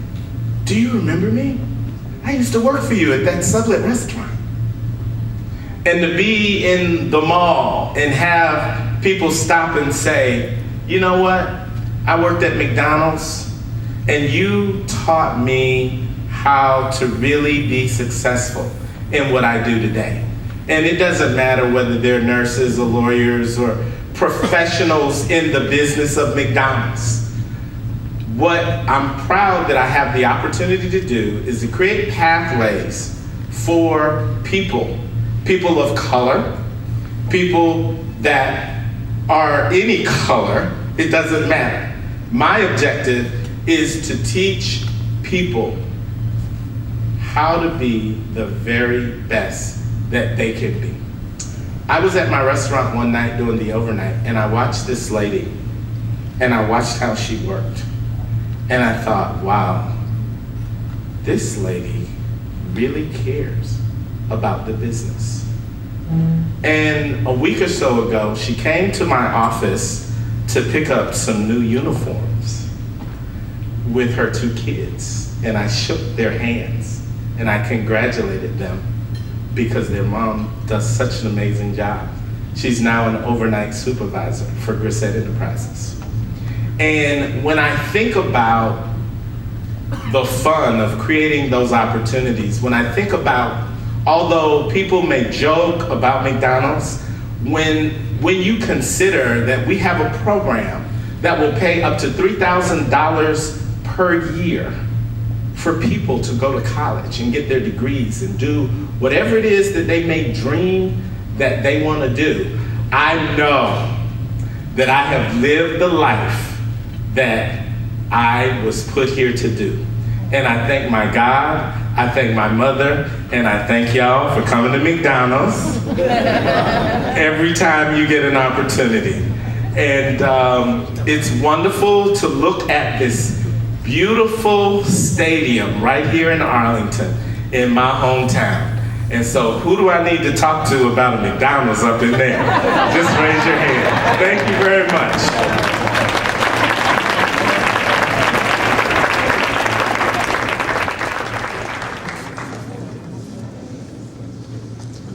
do you remember me? I used to work for you at that sublet restaurant. And to be in the mall and have people stop and say, you know what? I worked at McDonald's and you taught me how to really be successful in what I do today. And it doesn't matter whether they're nurses or lawyers or professionals in the business of McDonald's. What I'm proud that I have the opportunity to do is to create pathways for people of color, people that are any color, it doesn't matter. My objective is to teach people how to be the very best that they can be. I was at my restaurant one night doing the overnight, and I watched this lady, and I watched how she worked. And I thought, wow, this lady really cares about the business. And a week or so ago, she came to my office to pick up some new uniforms with her 2 kids. And I shook their hands and I congratulated them because their mom does such an amazing job. She's now an overnight supervisor for Grissett Enterprises. And when I think about the fun of creating those opportunities, when I think about, although people may joke about McDonald's, when you consider that we have a program that will pay up to $3,000 per year for people to go to college and get their degrees and do whatever it is that they may dream that they want to do. I know that I have lived the life that I was put here to do. And I thank my God, I thank my mother, and I thank y'all for coming to McDonald's every time you get an opportunity. And it's wonderful to look at this beautiful stadium right here in Arlington, in my hometown. And so who do I need to talk to about a McDonald's up in there? Just raise your hand. Thank you very much.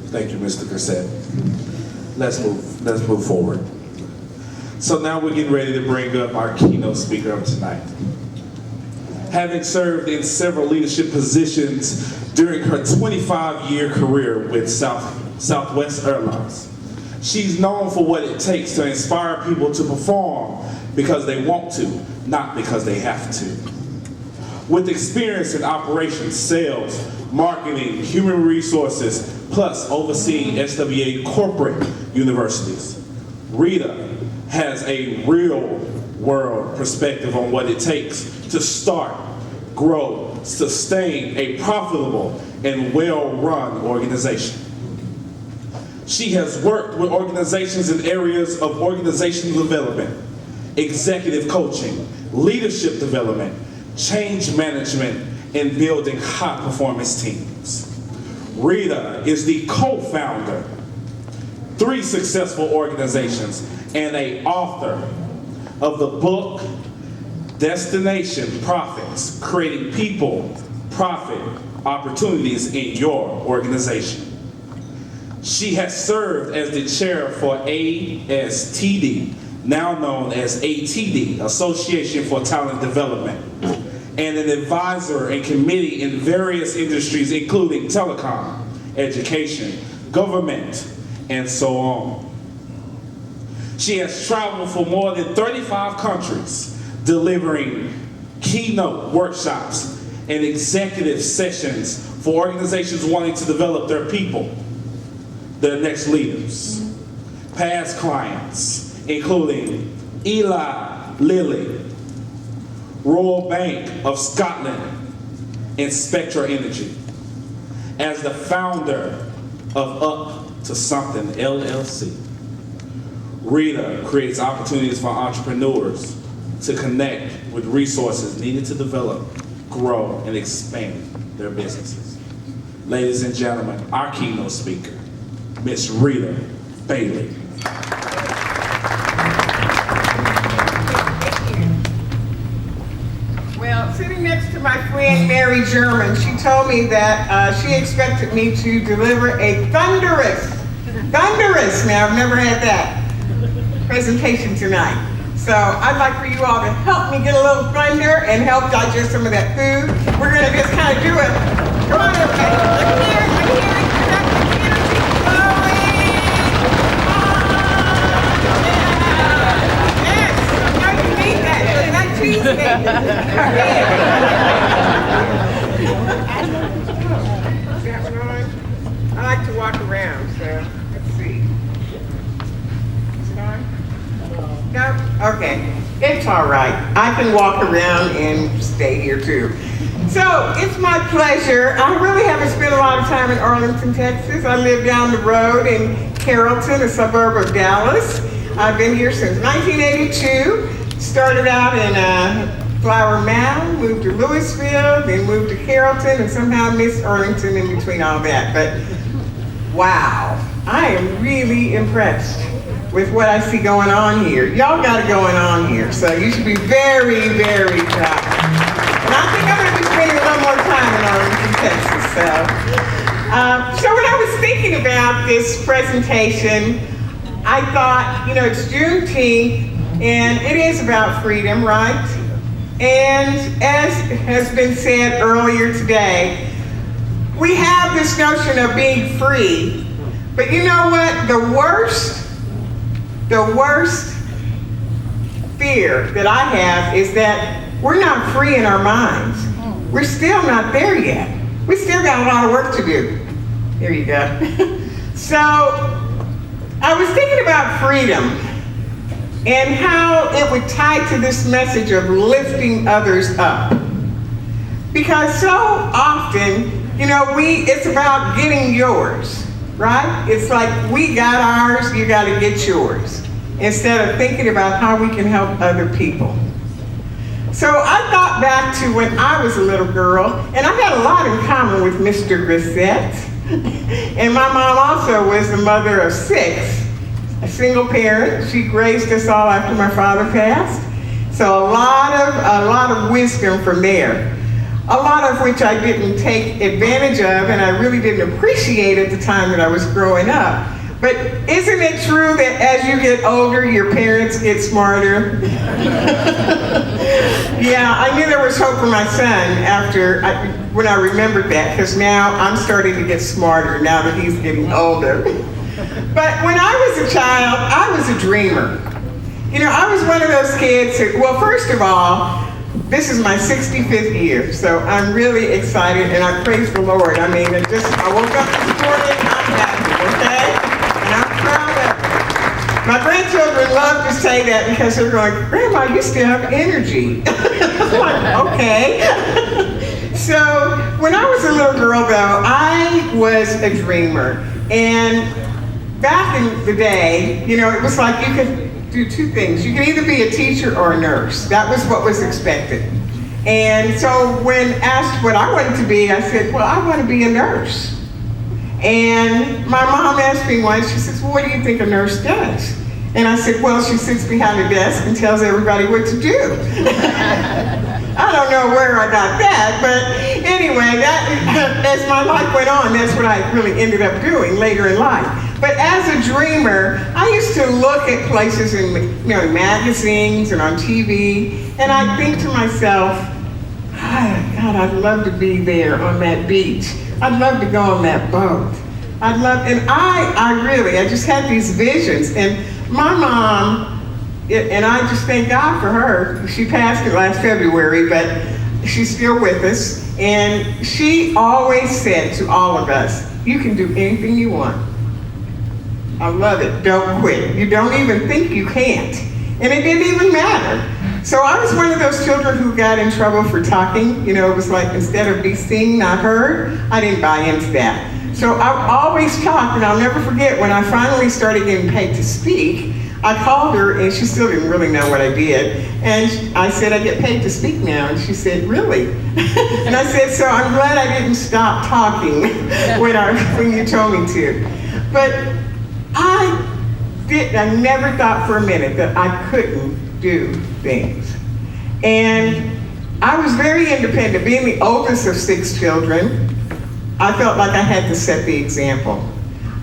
Thank you, Mr. Grisette. Let's move forward. So now we're getting ready to bring up our keynote speaker of tonight. Having served in several leadership positions during her 25-year career with Southwest Airlines, she's known for what it takes to inspire people to perform because they want to, not because they have to. With experience in operations, sales, marketing, human resources, plus overseeing SWA corporate universities, Rita has a real-world perspective on what it takes to start, grow, sustain a profitable and well-run organization. She has worked with organizations in areas of organizational development, executive coaching, leadership development, change management, and building high-performance teams. Rita is the co-founder, 3 successful organizations, and an author of the book, Destination Profits, Creating People, Profit, Opportunities in Your Organization. She has served as the chair for ASTD, now known as ATD, Association for Talent Development, and an advisor and committee in various industries, including telecom, education, government, and so on. She has traveled for more than 35 countries, delivering keynote workshops and executive sessions for organizations wanting to develop their people, their next leaders. Past clients, including Eli Lilly, Royal Bank of Scotland, and Spectra Energy. As the founder of Up to Something LLC, Rita creates opportunities for entrepreneurs to connect with resources needed to develop, grow, and expand their businesses. Ladies and gentlemen, our keynote speaker, Miss Rita Bailey. Well, sitting next to my friend Mary German, she told me that she expected me to deliver a thunderous, now I've never had that, presentation tonight. So I'd like for you all to help me get a little thunder and help digest some of that food. We're going to just kind of do it. Come on, everybody. Look here, energy flowing. Yes, I know you need that. It's not Tuesday. Is that one on? I like to walk around, so let's see. Is it on? No? Okay. It's all right. I can walk around and stay here too. So it's my pleasure. I really haven't spent a lot of time in Arlington, Texas. I live down the road in Carrollton, a suburb of Dallas. I've been here since 1982. Started out in Flower Mound, moved to Louisville, then moved to Carrollton, and somehow missed Arlington in between all that. But wow, I am really impressed with what I see going on here. Y'all got it going on here, so you should be very, very proud. And I think I'm gonna be spending a little more time in Arlington, Texas, so when I was thinking about this presentation, I thought, you know, it's Juneteenth, and it is about freedom, right? And as has been said earlier today, we have this notion of being free, but you know what? The worst fear that I have is that we're not free in our minds. we're still not there yet. We still got a lot of work to do. Here you go. So I was thinking about freedom and how it would tie to this message of lifting others up. Because so often, it's about getting yours, right? It's like, we got ours, you gotta get yours, instead of thinking about how we can help other people. So I thought back to when I was a little girl, and I had a lot in common with Mr. Grissett. And my mom also was the mother of 6, a single parent. She raised us all after my father passed. So a lot of wisdom from there. A lot of which I didn't take advantage of, and I really didn't appreciate at the time that I was growing up. But isn't it true that as you get older, your parents get smarter? Yeah, I knew there was hope for my son when I remembered that, because now I'm starting to get smarter now that he's getting older. But when I was a child, I was a dreamer. I was one of those kids who, well, first of all, this is my 65th year, so I'm really excited, and I praise the Lord. I mean, I woke up this morning, I'm happy, okay? And I'm proud of it. My grandchildren love to say that because they're going, Grandma, you still have energy. I'm like, okay. So when I was a little girl, though, I was a dreamer. And back in the day, it was like you could do 2 things. You could either be a teacher or a nurse. That was what was expected. And so when asked what I wanted to be, I said, well, I want to be a nurse. And my mom asked me once, she says, well, what do you think a nurse does? And I said, well, she sits behind a desk and tells everybody what to do. I don't know where I got that, but anyway, as my life went on, that's what I really ended up doing later in life. But as a dreamer, I used to look at places in magazines and on TV, and I'd think to myself, God, I'd love to be there on that beach. I'd love to go on that boat. I just had these visions. And my mom, and I just thank God for her. She passed last February, but she's still with us. And she always said to all of us, you can do anything you want. I love it. Don't quit. You don't even think you can't. And it didn't even matter. So I was one of those children who got in trouble for talking. It was like, instead of be seen, not heard. I didn't buy into that. So I always talked, and I'll never forget when I finally started getting paid to speak, I called her, and she still didn't really know what I did. And I said, I get paid to speak now. And she said, really? And I said, so I'm glad I didn't stop talking when you told me to. But I never thought for a minute that I couldn't do things. And I was very independent. Being the oldest of 6 children, I felt like I had to set the example.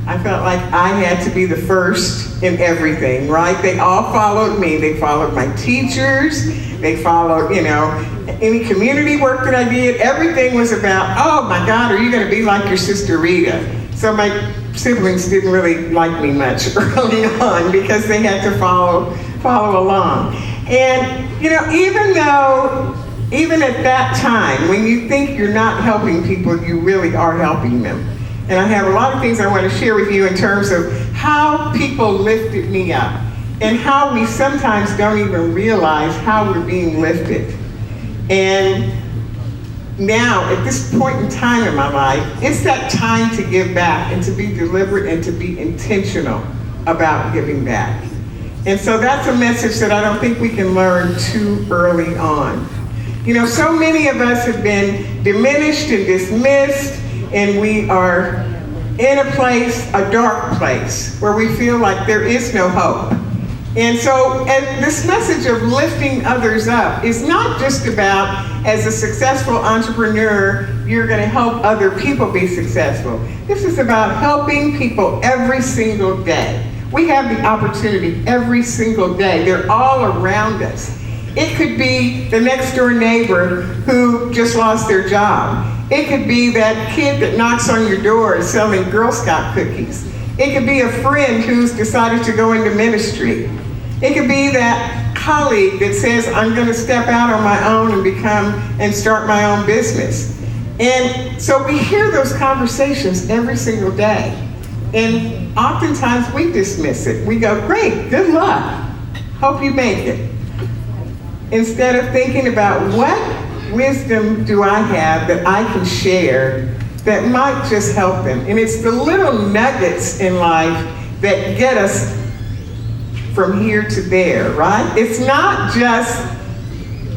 I felt like I had to be the first in everything, right? They all followed me. They followed my teachers. They followed, any community work that I did. Everything was about, oh my God, are you going to be like your sister Rita? So my siblings didn't really like me much early on because they had to follow along. And, even at that time, when you think you're not helping people, you really are helping them. And I have a lot of things I want to share with you in terms of how people lifted me up and how we sometimes don't even realize how we're being lifted. And now, at this point in time in my life, it's that time to give back and to be deliberate and to be intentional about giving back. And so that's a message that I don't think we can learn too early on. So many of us have been diminished and dismissed, and we are in a dark place, where we feel like there is no hope. And so this message of lifting others up is not just about, as a successful entrepreneur, you're going to help other people be successful. This is about helping people every single day. We have the opportunity every single day. They're all around us. It could be the next door neighbor who just lost their job. It could be that kid that knocks on your door selling Girl Scout cookies. It could be a friend who's decided to go into ministry. It could be that colleague that says, I'm gonna step out on my own and start my own business. And so we hear those conversations every single day. And oftentimes we dismiss it. We go, great, good luck. Hope you make it. Instead of thinking about what wisdom do I have that I can share that might just help them. And it's the little nuggets in life that get us from here to there, right? It's not just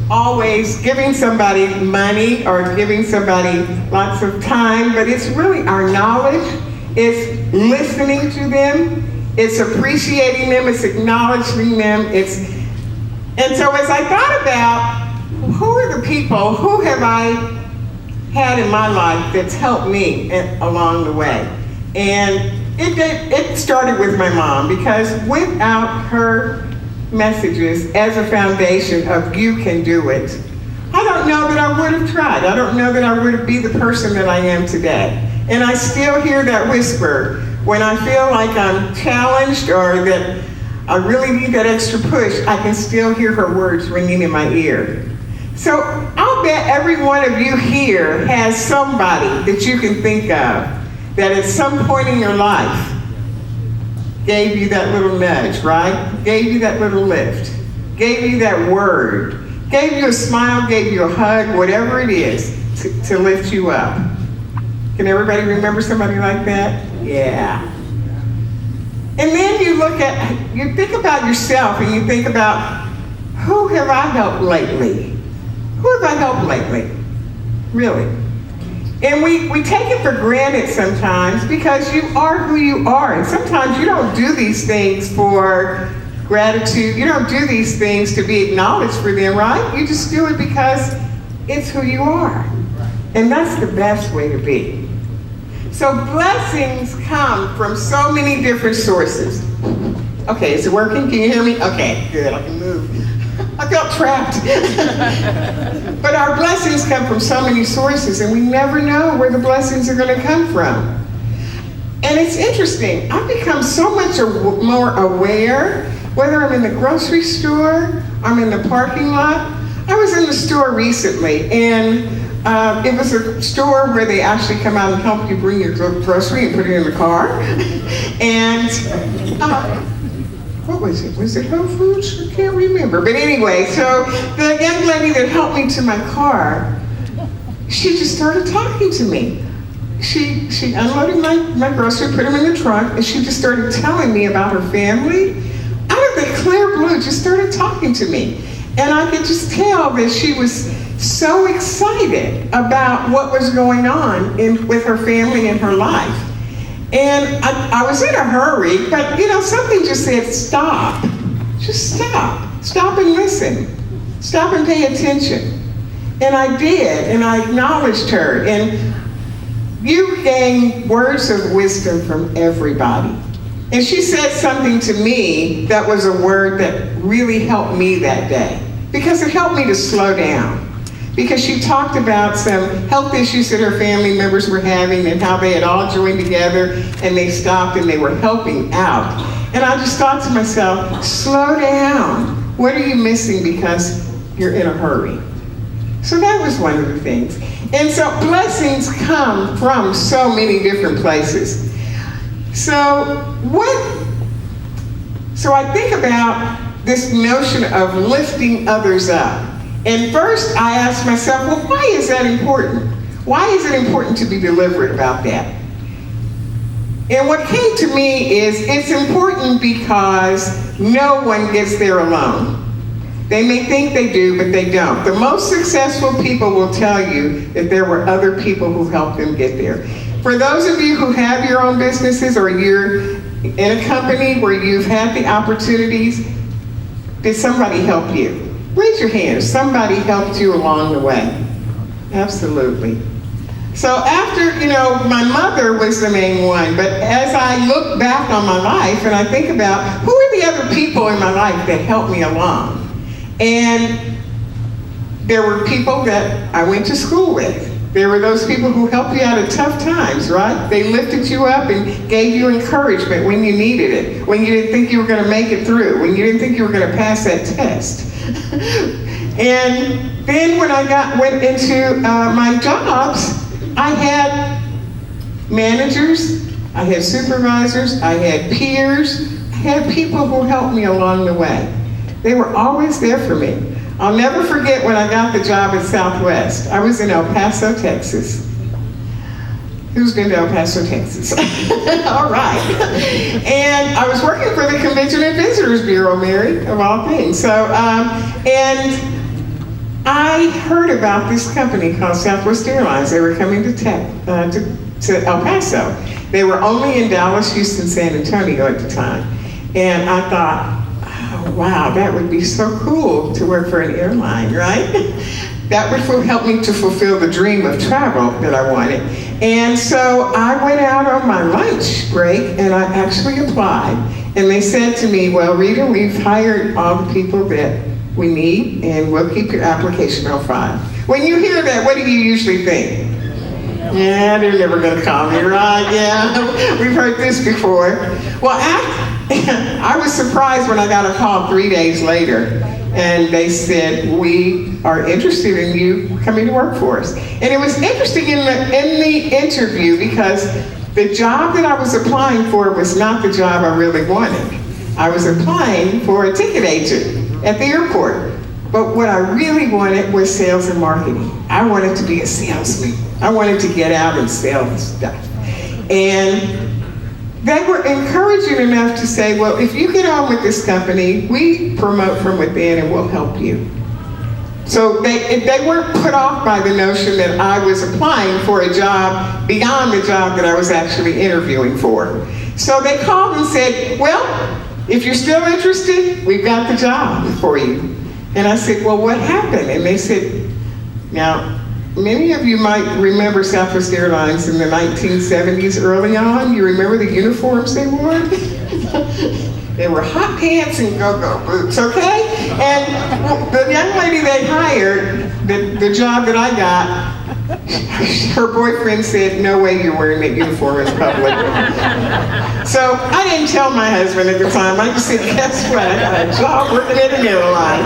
always giving somebody money or giving somebody lots of time, but it's really our knowledge. It's listening to them. It's appreciating them. It's acknowledging them. And so as I thought about who are the people, who have I had in my life that's helped me along the way? And it started with my mom, because without her messages as a foundation of you can do it, I don't know that I would have tried. I don't know that I would be the person that I am today. And I still hear that whisper when I feel like I'm challenged or that I really need that extra push. I can still hear her words ringing in my ear. So I'll bet every one of you here has somebody that you can think of that at some point in your life gave you that little nudge, right? Gave you that little lift, gave you that word, gave you a smile, gave you a hug, whatever it is to lift you up. Can everybody remember somebody like that? Yeah. And then you think about yourself and you think about, who have I helped lately? Who have I helped lately? Really? And we take it for granted sometimes because you are who you are. And sometimes you don't do these things for gratitude. You don't do these things to be acknowledged for them, right? You just do it because it's who you are. And that's the best way to be. So blessings come from so many different sources. Okay, is it working? Can you hear me? Okay, good, I can move. I felt trapped. But our blessings come from so many sources, and we never know where the blessings are going to come from. And it's interesting. I've become so much more aware, whether I'm in the grocery store, I'm in the parking lot. I was in the store recently, and it was a store where they actually come out and help you bring your grocery and put it in the car. And what was it? Was it Whole Foods? I can't remember. But anyway, so the young lady that helped me to my car, she just started talking to me. She unloaded my grocery, put them in the trunk, and she just started telling me about her family. Out of the clear blue, just started talking to me. And I could just tell that she was so excited about what was going on with her family and her life. And I was in a hurry, but something just said, stop. Just stop. Stop and listen. Stop and pay attention. And I did, and I acknowledged her. And you gain words of wisdom from everybody. And she said something to me that was a word that really helped me that day, because it helped me to slow down. Because she talked about some health issues that her family members were having and how they had all joined together and they stopped and they were helping out. And I just thought to myself, slow down. What are you missing because you're in a hurry? So that was one of the things. And so blessings come from so many different places. So I think about this notion of lifting others up. And first I asked myself, well, why is that important? Why is it important to be deliberate about that? And what came to me is it's important because no one gets there alone. They may think they do, but they don't. The most successful people will tell you that there were other people who helped them get there. For those of you who have your own businesses or you're in a company where you've had the opportunities, did somebody help you? Raise your hand if somebody helped you along the way. Absolutely. So after, my mother was the main one, but as I look back on my life and I think about who are the other people in my life that helped me along? And there were people that I went to school with. There were those people who helped you out of tough times, right? They lifted you up and gave you encouragement when you needed it, when you didn't think you were going to make it through, when you didn't think you were going to pass that test. And then when I went into my jobs, I had managers, I had supervisors, I had peers, I had people who helped me along the way. They were always there for me. I'll never forget when I got the job at Southwest. I was in El Paso, Texas. Who's been to El Paso, Texas? All right. And I was working for the Convention and Visitors Bureau, Mary, of all things. So, and I heard about this company called Southwest Airlines. They were coming to El Paso. They were only in Dallas, Houston, San Antonio at the time. And I thought, wow, that would be so cool to work for an airline, right? That would help me to fulfill the dream of travel that I wanted. And so I went out on my lunch break and I actually applied. And they said to me, well, Rita, we've hired all the people that we need and we'll keep your application on file. When you hear that, what do you usually think? Yeah, they're never gonna call me, right? Yeah, we've heard this before. Well, I was surprised when I got a call 3 days later and they said, we are interested in you coming to work for us. And it was interesting in the interview because the job that I was applying for was not the job I really wanted. I was applying for a ticket agent at the airport. But what I really wanted was sales and marketing. I wanted to be a salesman. I wanted to get out and sell stuff. And they were encouraging enough to say, well, if you get on with this company, we promote from within and we'll help you. So they weren't put off by the notion that I was applying for a job beyond the job that I was actually interviewing for. So they called and said, well, if you're still interested, we've got the job for you. And I said, well, what happened? And they said, now, many of you might remember Southwest Airlines in the 1970s early on. You remember the uniforms they wore? They were hot pants and go-go boots, okay? And the young lady they hired, the job that I got, her boyfriend said, no way you're wearing that uniform in public. So I didn't tell my husband at the time. I just said, guess what? I got a job working at an airline.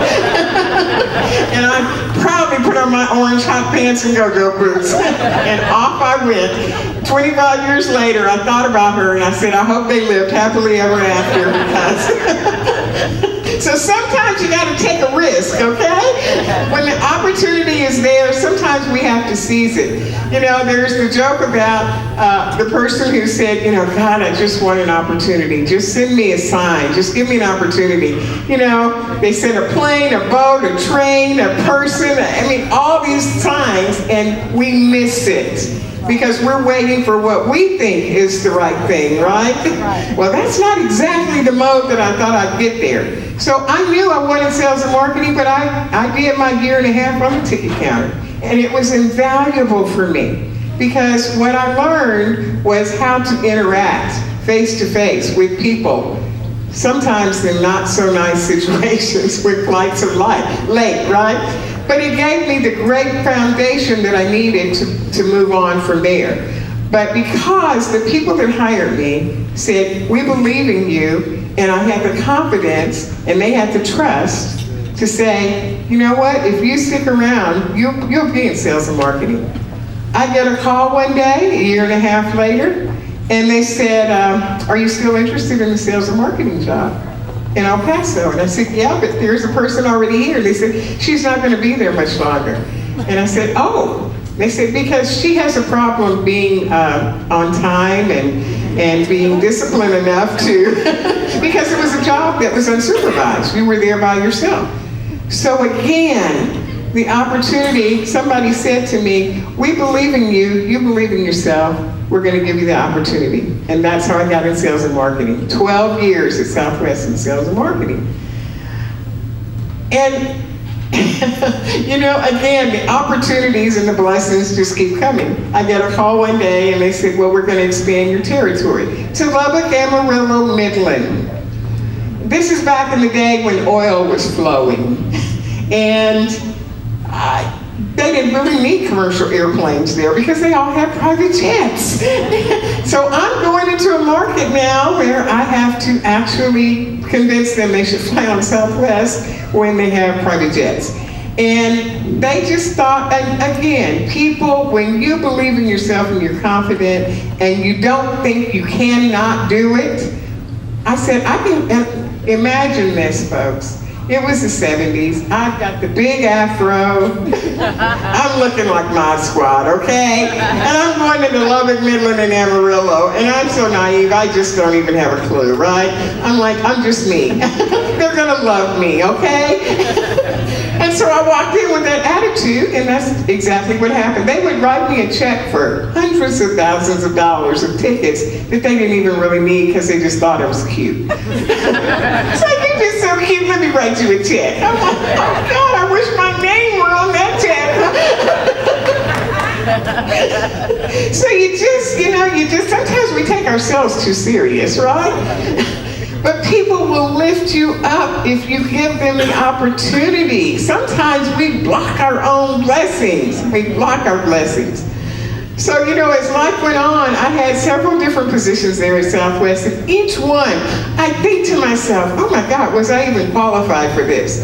And I proudly put on my orange hot pants and go-go boots. And off I went. 25 years later, I thought about her and I said, I hope they lived happily ever after because... So sometimes you got to take a risk, okay? When the opportunity is there, sometimes we have to seize it. You know, there's the joke about the person who said, you know, God, I just want an opportunity. Just send me a sign. Just give me an opportunity. You know, they sent a plane, a boat, a train, a person. I mean, all these signs, and we miss it. Because we're waiting for what we think is the right thing, right? Well, that's not exactly the mode that I thought I'd get there. So I knew I wanted sales and marketing, but I did my 1.5 years on the ticket counter. And it was invaluable for me because what I learned was how to interact face to face with people, sometimes in not so nice situations with flights of late, right? But it gave me the great foundation that I needed to move on from there. But because the people that hired me said, we believe in you, and I had the confidence, and they had the trust to say, you know what, if you stick around, you'll be in sales and marketing. I get a call one day, 1.5 years later, and they said, are you still interested in the sales and marketing job in El Paso? And I said, yeah, but there's a person already here. They said, she's not going to be there much longer. And I said, oh. They said, because she has a problem being on time and being disciplined enough to, because it was a job that was unsupervised. You were there by yourself. So again, the opportunity, somebody said to me, we believe in you, you believe in yourself, we're going to give you the opportunity. And that's how I got in sales and marketing. 12 years at Southwest in sales and marketing. And you know, again, the opportunities and the blessings just keep coming. I get a call one day and they said, well, we're going to expand your territory to Lubbock, Amarillo, Midland. This is back in the day when oil was flowing. And they didn't really need commercial airplanes there because they all had private jets. So I'm going into a market now where I have to actually convince them they should fly on Southwest when they have private jets. And they just thought, and again, people, when you believe in yourself and you're confident and you don't think you cannot do it, I said, I can imagine this, folks. It was the 70s. I've got the big afro. I'm looking like Mod Squad, okay? And I'm going into Lubbock, Midland, and Amarillo, and I'm so naive, I just don't even have a clue, right? I'm like, I'm just me. They're gonna love me, okay? And so I walked in with that attitude, and that's exactly what happened. They would write me a check for hundreds of thousands of dollars of tickets that they didn't even really need because they just thought it was cute. It's like, you're just so cute, let me write you a check. I'm like, oh God, I wish my name were on that check. So you just, sometimes we take ourselves too serious, right? But people will lift you up if you give them the opportunity. Sometimes we block our own blessings. We block our blessings. So, as life went on, I had several different positions there at Southwest, and each one, I think to myself, oh my God, was I even qualified for this?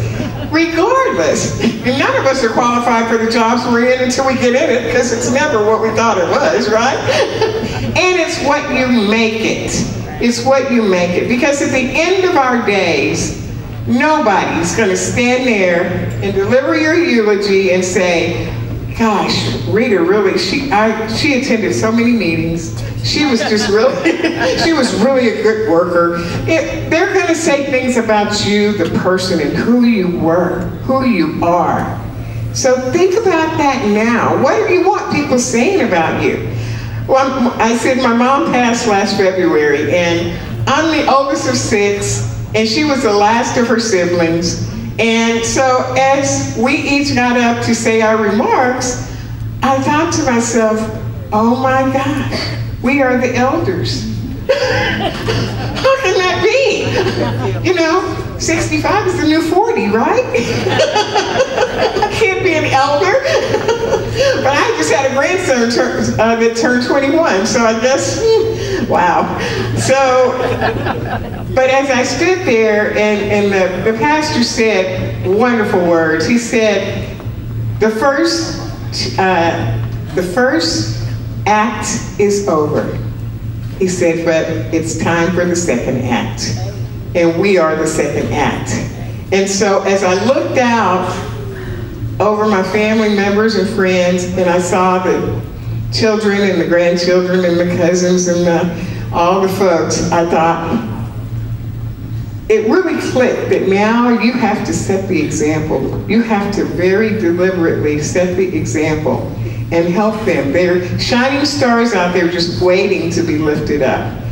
Regardless, and none of us are qualified for the jobs we're in until we get in it, because it's never what we thought it was, right? And it's what you make it. It's what you make it. Because at the end of our days, nobody's going to stand there and deliver your eulogy and say, gosh, Rita really, she attended so many meetings. She was just really, she was really a good worker. They're going to say things about you, the person, and who you were, who you are. So think about that now. What do you want people saying about you? Well, I said my mom passed last February, and I'm the oldest of 6, and she was the last of her siblings. And so as we each got up to say our remarks, I thought to myself, oh my gosh, we are the elders. How can that be? 65 is the new 40, right? I can't be an elder. But I just had a grandson that turned 21, so I guess, wow. So, but as I stood there and the pastor said wonderful words. He said, the first act is over. He said, but it's time for the second act. And we are the second act. And so as I looked out over my family members and friends, and I saw the children and the grandchildren and the cousins and all the folks, I thought, it really clicked that now you have to set the example. You have to very deliberately set the example and help them. They're shining stars out there just waiting to be lifted up.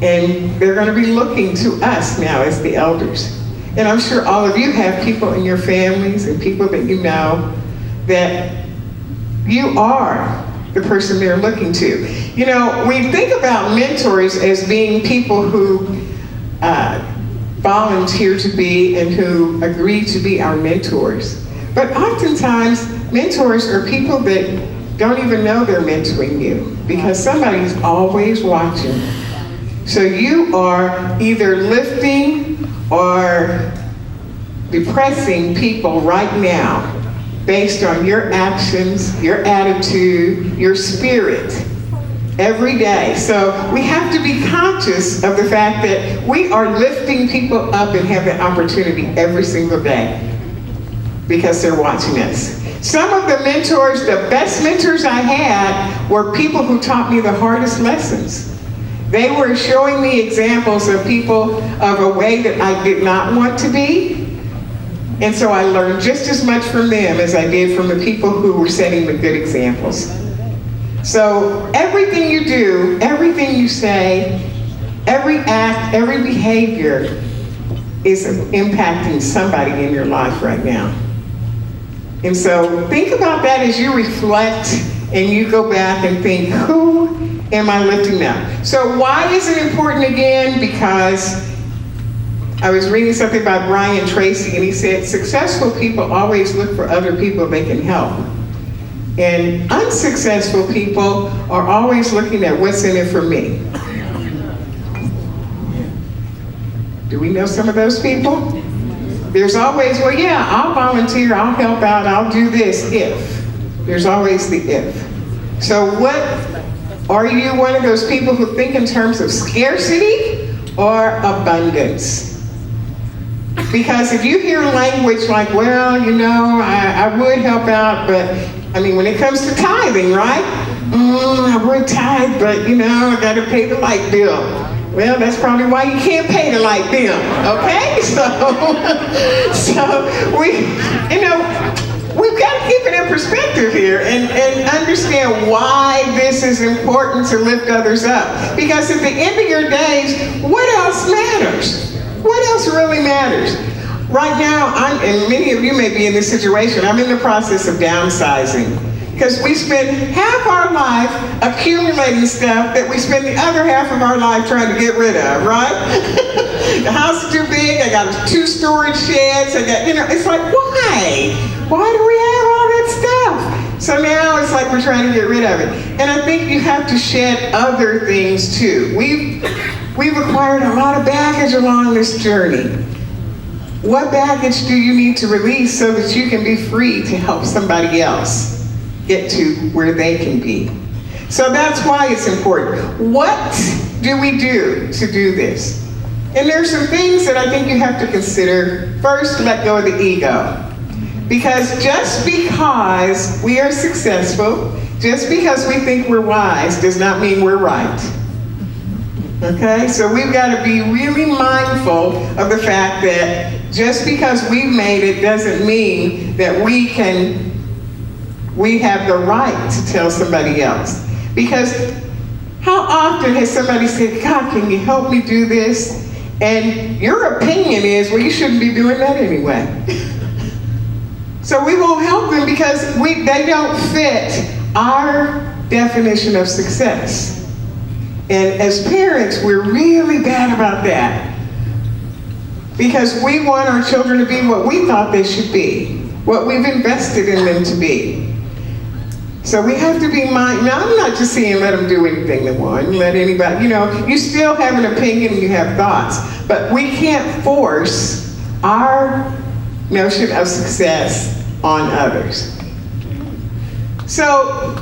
And they're going to be looking to us now as the elders. And I'm sure all of you have people in your families and people that you know that you are the person they're looking to. We think about mentors as being people who volunteer to be and who agree to be our mentors. But oftentimes, mentors are people that don't even know they're mentoring you because somebody's always watching. So you are either lifting or depressing people right now based on your actions, your attitude, your spirit every day. So we have to be conscious of the fact that we are lifting people up and have the opportunity every single day because they're watching us. Some of the mentors, the best mentors I had, were people who taught me the hardest lessons. They were showing me examples of people of a way that I did not want to be. And so I learned just as much from them as I did from the people who were setting the good examples. So everything you do, everything you say, every act, every behavior is impacting somebody in your life right now. And so think about that as you reflect and you go back and think, who am I lifting up? So why is it important again? Because I was reading something by Brian Tracy, and he said, successful people always look for other people they can help. And unsuccessful people are always looking at what's in it for me. Do we know some of those people? There's always, well, yeah, I'll volunteer, I'll help out, I'll do this if. There's always the if. So what, are you one of those people who think in terms of scarcity or abundance? Because if you hear language like, well, you know, I would help out, but I mean, when it comes to tithing, right? I would tithe, but you know, I gotta pay the light bill. Well, that's probably why you can't pay the light bill, okay? So we, you know, we've got to keep it in perspective here and understand why this is important to lift others up. Because at the end of your days, what else matters? What else really matters? Right now, and many of you may be in this situation, I'm in the process of downsizing. Because we spend half our life accumulating stuff that we spend the other half of our life trying to get rid of, right? The house is too big, I got 2 storage sheds, I got, you know, it's like, why? Why do we have all that stuff? So now it's like we're trying to get rid of it. And I think you have to shed other things too. We've acquired a lot of baggage along this journey. What baggage do you need to release so that you can be free to help somebody else get to where they can be? So that's why it's important. What do we do to do this? And there's some things that I think you have to consider. First, let go of the ego. Because just because we are successful, just because we think we're wise, does not mean we're right. Okay? So we've got to be really mindful of the fact that just because we've made it doesn't mean that we have the right to tell somebody else. Because how often has somebody said, God, can you help me do this? And your opinion is, well, you shouldn't be doing that anyway. So we won't help them because they don't fit our definition of success. And as parents, we're really bad about that. Because we want our children to be what we thought they should be, what we've invested in them to be. So we have to be mindful. Now, I'm not just saying let them do anything they want, let anybody, you know, you still have an opinion and you have thoughts, but we can't force our notion of success on others. So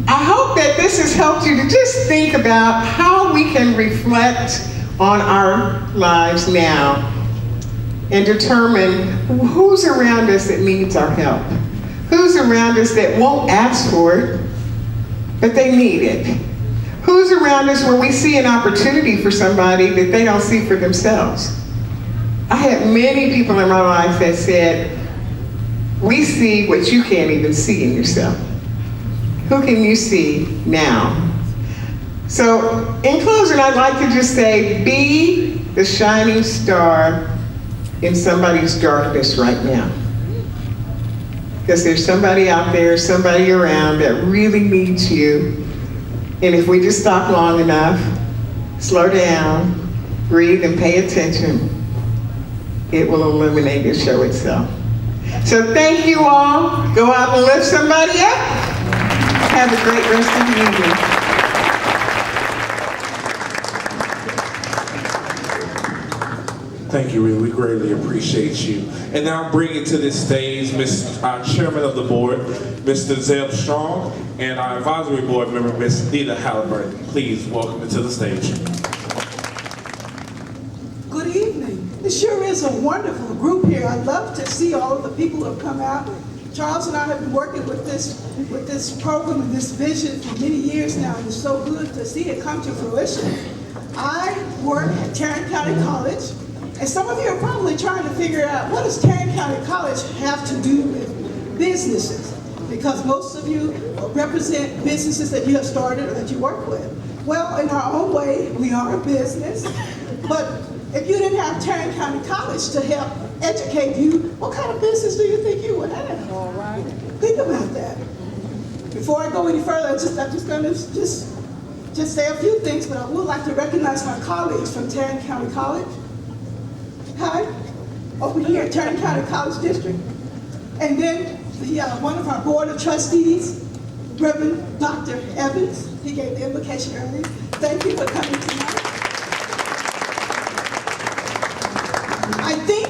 I hope that this has helped you to just think about how we can reflect on our lives now and determine who's around us that needs our help. Who's around us that won't ask for it, but they need it? Who's around us where we see an opportunity for somebody that they don't see for themselves? I had many people in my life that said, we see what you can't even see in yourself. Who can you see now? So in closing, I'd like to just say, be the shining star in somebody's darkness right now. Because there's somebody out there, somebody around that really needs you. And if we just stop long enough, slow down, breathe, and pay attention, it will illuminate and show itself. So thank you all. Go out and lift somebody up. Have a great rest of the evening. Thank you, Rita. We greatly appreciate you. And now bring it to this stage, our Chairman of the Board, Mr. Zeb Strong, and our Advisory Board member, Ms. Nita Halliburton. Please welcome it to the stage. Good evening. It sure is a wonderful group here. I love to see all of the people who have come out. Charles and I have been working with this program and this vision for many years now, and it's so good to see it come to fruition. I work at Tarrant County College. And some of you are probably trying to figure out, what does Tarrant County College have to do with businesses? Because most of you represent businesses that you have started or that you work with. Well, in our own way, we are a business. But if you didn't have Tarrant County College to help educate you, what kind of business do you think you would have? All right. Think about that. Before I go any further, I'm just going to just say a few things, but I would like to recognize my colleagues from Tarrant County College. Hi, over here at Tarrant County College District. And then one of our Board of Trustees, Reverend Dr. Evans. He gave the invocation earlier. Thank you for coming tonight. I think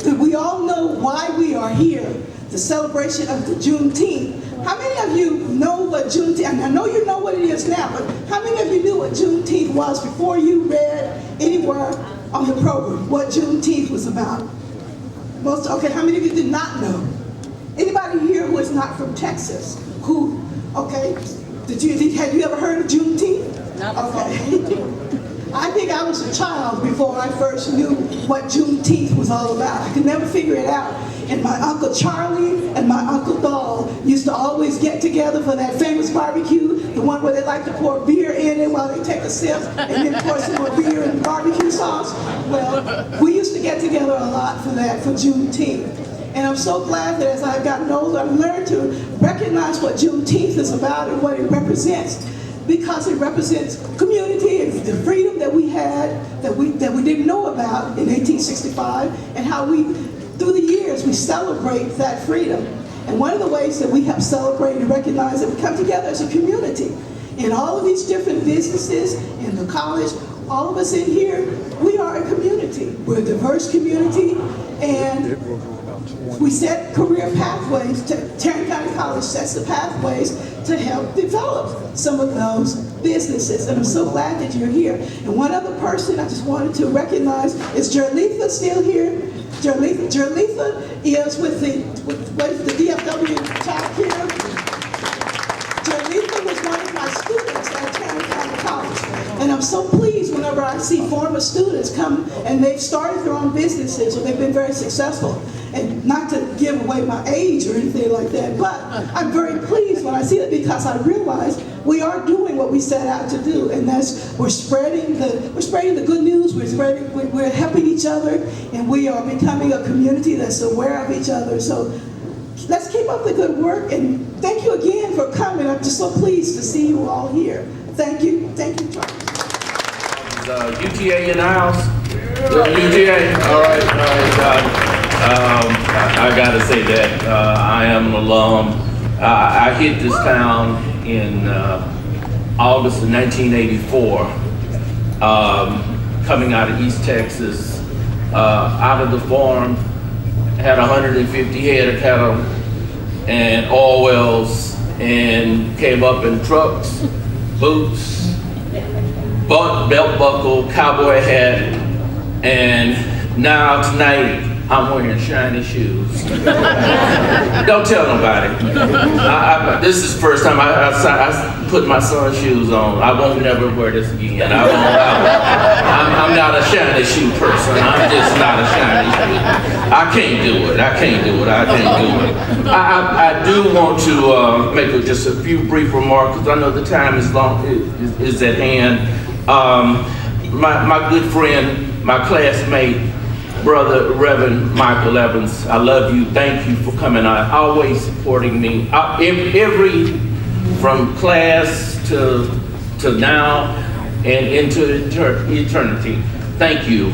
that we all know why we are here, the celebration of the Juneteenth. How many of you know what Juneteenth, and I know you know what it is now, but how many of you knew what Juneteenth was before you read anywhere on the program what Juneteenth was about? Most, okay, how many of you did not know? Anybody here who is not from Texas? Who, okay, had you ever heard of Juneteenth? No. Okay. I think I was a child before I first knew what Juneteenth was all about. I could never figure it out. And my Uncle Charlie and my Uncle Doll used to always get together for that famous barbecue, the one where they like to pour beer in it while they take a sip, and then pour some more beer and barbecue sauce. Well, we used to get together a lot for that, for Juneteenth. And I'm so glad that as I've gotten older, I've learned to recognize what Juneteenth is about and what it represents. Because it represents community and the freedom that we had, that we didn't know about in 1865, and how we, through the years, we celebrate that freedom. And one of the ways that we have celebrated and recognized that we come together as a community. In all of these different businesses, in the college, all of us in here, we are a community. We're a diverse community, and we set career pathways. Tarrant County College sets the pathways to help develop some of those businesses. And I'm so glad that you're here. And one other person I just wanted to recognize is Jerletha still here? Jerletha is with the DFW Child Care. Jerletha was one of my students at Tarrant County College. And I'm so pleased whenever I see former students come and they've started their own businesses or they've been very successful. And not to give away my age or anything like that, but I'm very pleased when I see it because I realize we are doing what we set out to do, and that's we're spreading the good news. We're helping each other, and we are becoming a community that's aware of each other. So let's keep up the good work, and thank you again for coming. I'm just so pleased to see you all here. Thank you, Charles. UTA in the house. UTA. All right. I gotta say that I am an alum. I hit this town in August of 1984, coming out of East Texas, out of the farm, had 150 head of cattle and oil wells, and came up in trucks, boots, belt buckle, cowboy hat, and now tonight, I'm wearing shiny shoes. Don't tell nobody. This is the first time I put my son's shoes on. I won't never wear this again. I'm not a shiny shoe person. I'm just not a shiny shoe. I can't do it. I do want to make just a few brief remarks because I know the time is at hand. My good friend, my classmate, Brother Reverend Michael Evans, I love you. Thank you for coming out, always supporting me. From class to now and into eternity. Thank you.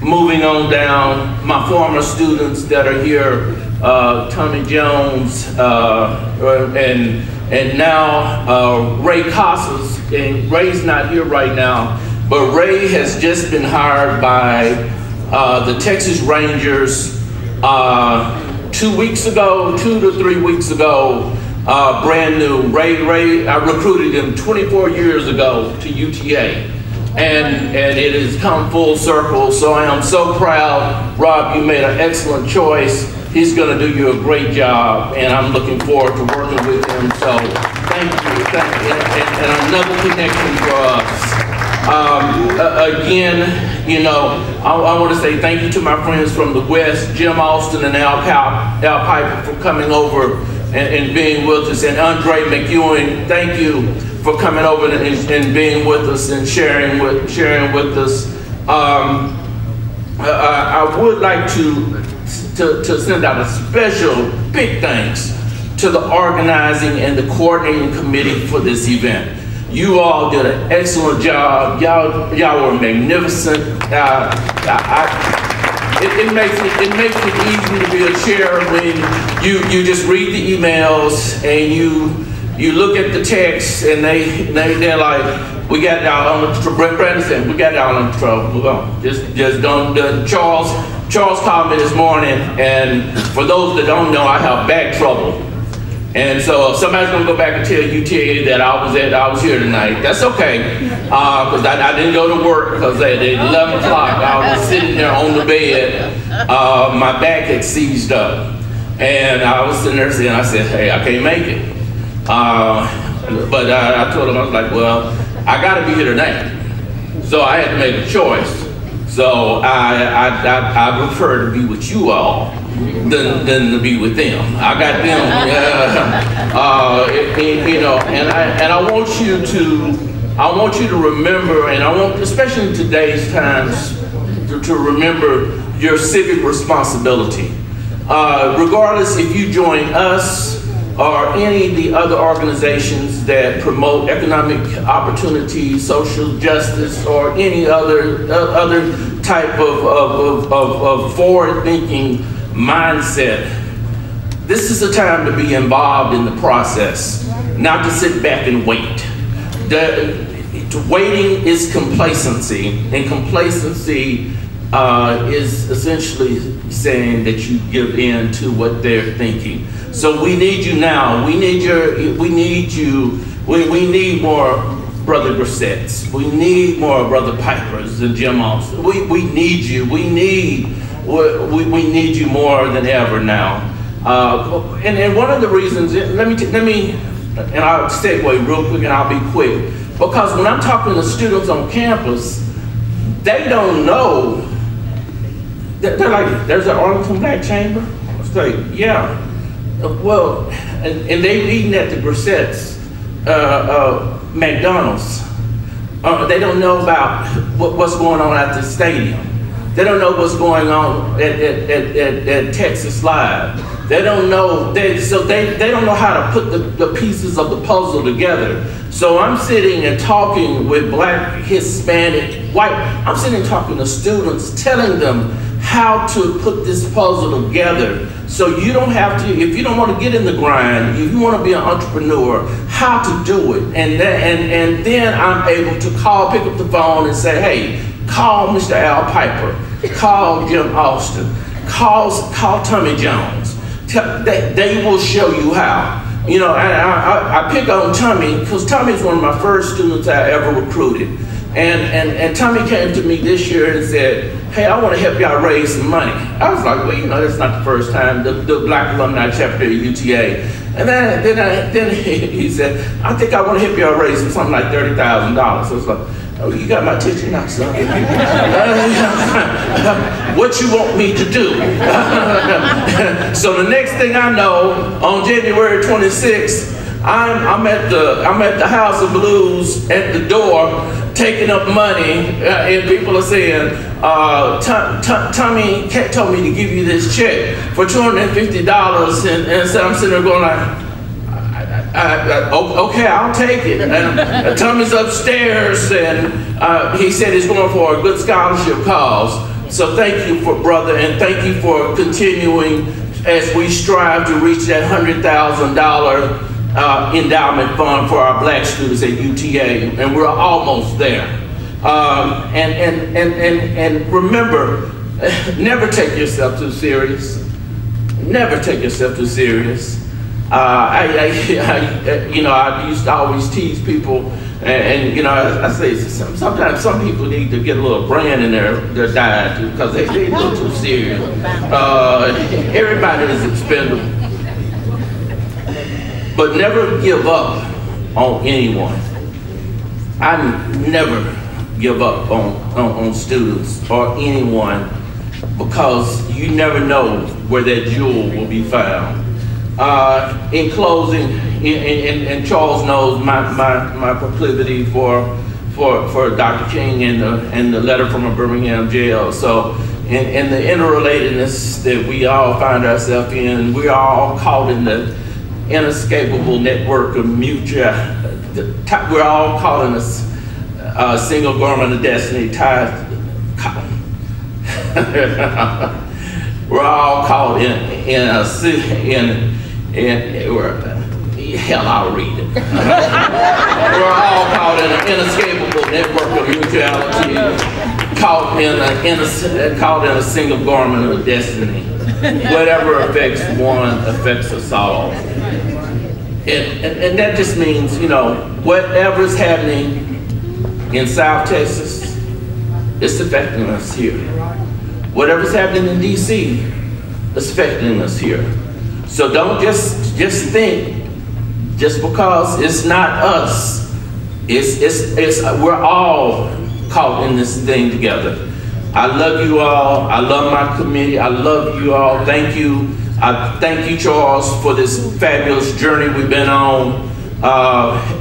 Moving on down, my former students that are here, Tommy Jones, and now Ray Casas. And Ray's not here right now, but Ray has just been hired by the Texas Rangers 2 to 3 weeks ago, brand new. Ray, I recruited him 24 years ago to UTA, and it has come full circle, so I am so proud. Rob, you made an excellent choice. He's gonna do you a great job, and I'm looking forward to working with him, so thank you. And another connection for us. Again, you know, I want to say thank you to my friends from the West, Jim Austin and Al Piper, for coming over and being with us, and Andre McEwen, thank you for coming over and being with us and sharing with us. I would like to send out a special big thanks to the organizing and the coordinating committee for this event. You all did an excellent job. Y'all were magnificent. It makes it easy to be a chair when you just read the emails and You look at the text and they're like, we got y'all on the Brandon said, we got y'all on patrol. Move on. Just don't. Charles called me this morning, and for those that don't know, I have back trouble. And so if somebody's gonna go back and tell UTA that I was here tonight, that's okay. Because I didn't go to work because at 11 o'clock I was sitting there on the bed. My back had seized up. And I was sitting there saying, I said, hey, I can't make it. But I told him, I was like, well, I gotta be here tonight. So I had to make a choice. So I prefer to be with you all than to be with them. I got them, you know, and I want you to remember, and I want, especially in today's times, to remember your civic responsibility. Regardless if you join us or any of the other organizations that promote economic opportunity, social justice, or any other type of forward-thinking mindset, this is a time to be involved in the process, not to sit back and wait. Waiting is complacency, and complacency is essentially saying that you give in to what they're thinking. So we need you now. We need you. We need more Brother Grissettes. We need more Brother Pipers and Jim Austin. We need you. We need you more than ever now. And one of the reasons, let me, and I'll segue real quick and I'll be quick. Because when I'm talking to students on campus, they don't know. They're like, there's an Arlington Black Chamber? It's like, yeah. Well, and they've eaten at the Grissettes, McDonald's. They don't know about what's going on at the stadium. They don't know what's going on at Texas Live. They don't know, they don't know how to put the pieces of the puzzle together. So I'm sitting and talking with Black, Hispanic, white, I'm sitting and talking to students, telling them how to put this puzzle together. So you don't have to, if you don't want to get in the grind, if you want to be an entrepreneur, how to do it. And then I'm able to pick up the phone and say, hey, call Mr. Al Piper, call Jim Austin, call Tommy Jones. They will show you how. You know, I pick on Tommy because Tommy's one of my first students I ever recruited. And Tommy came to me this year and said, hey, I want to help y'all raise some money. I was like, well, you know, that's not the first time, the Black Alumni Chapter at UTA. And then he said, I think I want to help y'all raise something like $30,000. I was like, oh, you got my attention now, son. What you want me to do? So the next thing I know, on January 26th, I'm at the House of Blues at the door, taking up money, and people are saying, Tommy told me to give you this check for $250, and so I'm sitting there going like, okay, I'll take it. And Tommy's upstairs, and he said he's going for a good scholarship cause. So thank you, brother, and thank you for continuing as we strive to reach that $100,000 endowment fund for our Black students at UTA, and we're almost there. And remember, never take yourself too serious. Never take yourself too serious. You know, I used to always tease people, and you know, I say sometimes some people need to get a little brand in their diet because they a little too serious. Everybody is expendable. But never give up on anyone. I never give up on students or anyone because you never know where that jewel will be found. In closing, and Charles knows my proclivity for Dr. King and the letter from a Birmingham jail. So in the interrelatedness that we all find ourselves in, we are all caught in the inescapable network of mutual, we're all caught in a single garment of destiny tied. We're all caught in hell, I'll read it. We're all caught in an inescapable network of mutuality, caught in a single garment of destiny. Whatever affects one affects us all. And that just means, you know, whatever's happening in South Texas, it's affecting us here. Whatever's happening in DC, it's affecting us here. So don't just think, just because it's not us, we're all caught in this thing together. I love you all. I love my committee. I love you all. Thank you. I thank you, Charles, for this fabulous journey we've been on.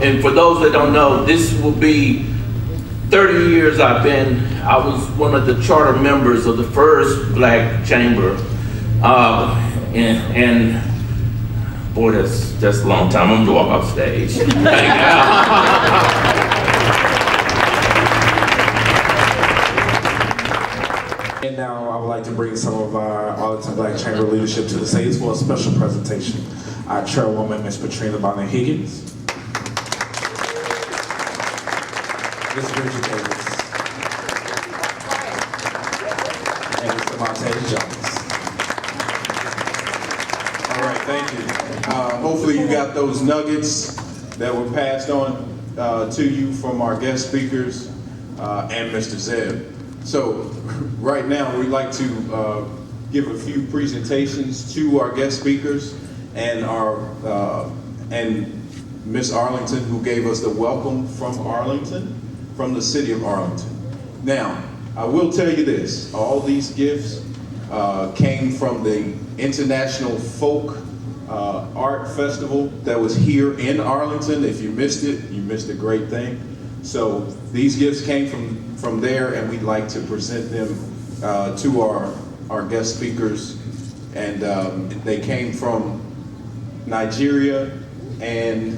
And for those that don't know, this will be 30 years I was one of the charter members of the first Black Chamber. And boy, that's a long time. I'm gonna walk off stage. Thank you. And now I would like to bring some of our Arlington Black Chamber leadership to the stage for a special presentation. Our chairwoman, Ms. Patrina Bonner Higgins. Ms. Bridget Davis. And Mr. Montez Jones. All right, thank you. Hopefully you got those nuggets that were passed on to you from our guest speakers and Mr. Zeb. So right now we'd like to give a few presentations to our guest speakers and Miss Arlington, who gave us the welcome from Arlington, from the city of Arlington. Now, I will tell you this, all these gifts came from the International Folk Art Festival that was here in Arlington. If you missed it, you missed a great thing. So these gifts came from there, and we'd like to present them to our guest speakers. And they came from Nigeria and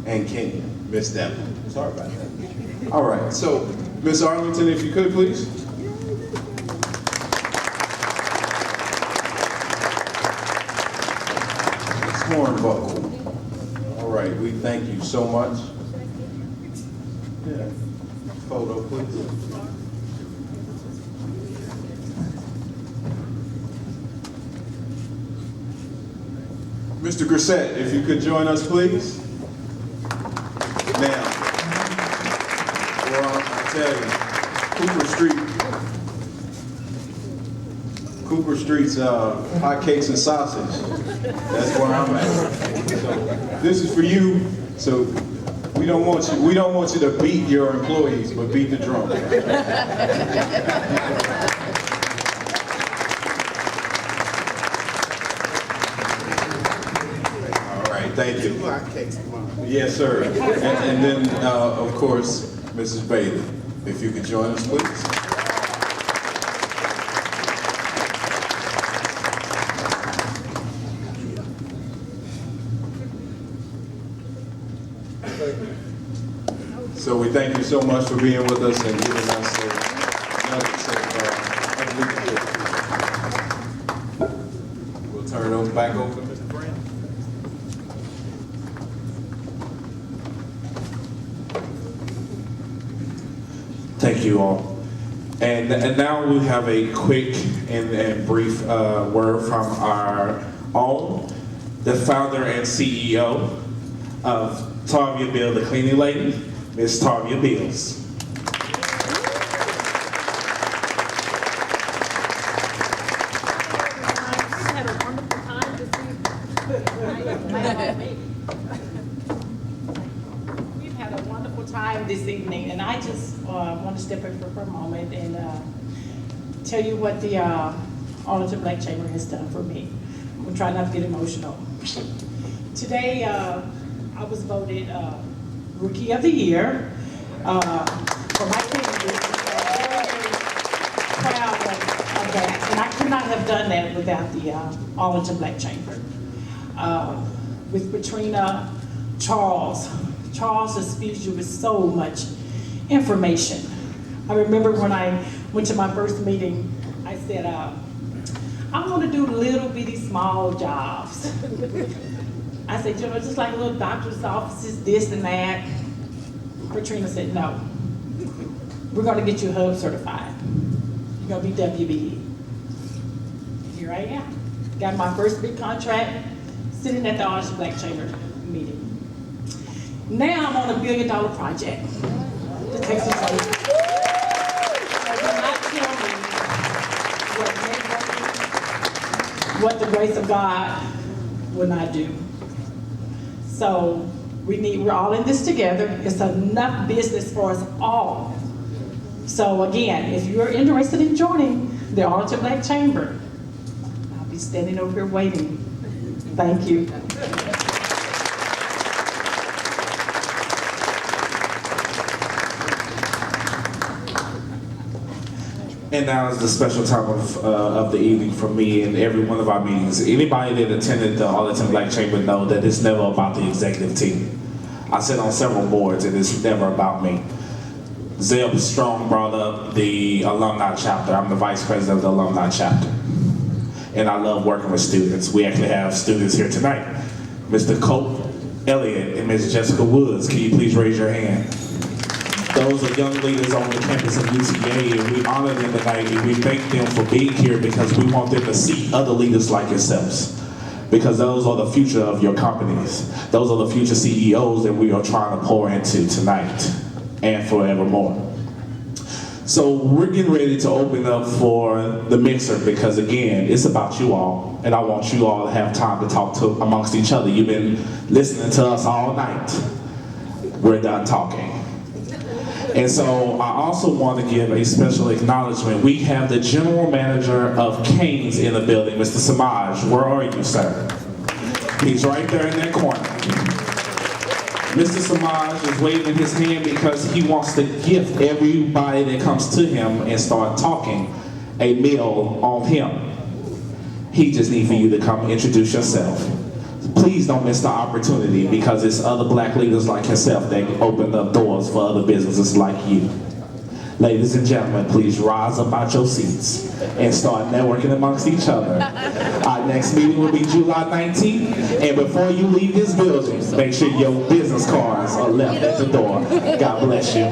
Kenya. Missed that one. Sorry about that. All right, so Miss Arlington, if you could, please. Hornbuckle. All right, we thank you so much. Yeah, photo, please. Mr. Grissett, if you could join us, please. Now, well, I tell you, Cooper Street's hotcakes and sausage. That's where I'm at. So this is for you. So we don't want you to beat your employees, but beat the drum. All right, thank you. Yes, sir. And then, of course, Mrs. Bailey, if you could join us, please. So we thank you so much for being with us and giving us nuggets of leadership. We'll turn those back over to Mr. Brown. Thank you all. And now we have a quick and brief word from our own, the founder and CEO of Tavia Bill, the cleaning lady, Miss Tavia Bills. We've had a wonderful time this evening, and I just want to step in for a moment and tell you what the Arlington Black Chamber has done for me. I'm going to try not to get emotional. Today, I was voted Rookie of the Year for my team. I'm very proud of that, and I could not have done that without the Arlington Black Chamber. With Patrina, Charles has fed you with so much information. I remember when I went to my first meeting, I said, I want to do little bitty small jobs. I said, you know, just like little doctor's offices, this and that. Katrina said, no. We're gonna get you HUB certified. You're gonna be WBE. Here I am. Got my first big contract, sitting at the Arlington Black Chamber meeting. Now I'm on $1 billion project. The Texas State. So do not tell me what the grace of God will not do. So we're all in this together. It's enough business for us all. So again, if you're interested in joining the Arlington Black Chamber, I'll be standing over here waiting. Thank you. And now is the special time of the evening for me and every one of our meetings. Anybody that attended the Arlington Black Chamber know that it's never about the executive team. I sit on several boards and it's never about me. Zeb Strong brought up the alumni chapter. I'm the vice president of the alumni chapter. And I love working with students. We actually have students here tonight. Mr. Cope Elliott and Ms. Jessica Woods, can you please raise your hand? Those are young leaders on the campus of UTA, and we honor them tonight, and we thank them for being here because we want them to see other leaders like yourselves. Because those are the future of your companies. Those are the future CEOs that we are trying to pour into tonight and forevermore. So we're getting ready to open up for the mixer because again, it's about you all, and I want you all to have time to talk to amongst each other. You've been listening to us all night. We're done talking. And so I also want to give a special acknowledgement. We have the general manager of Canes in the building, Mr. Samaj. Where are you, sir? He's right there in that corner. Mr. Samaj is waving his hand because he wants to gift everybody that comes to him and start talking a meal on him. He just needs for you to come introduce yourself. Please don't miss the opportunity because it's other black leaders like yourself that open up doors for other businesses like you. Ladies and gentlemen, please rise up out your seats and start networking amongst each other. Our next meeting will be July 19th, and before you leave this building, make sure your business cards are left at the door. God bless you.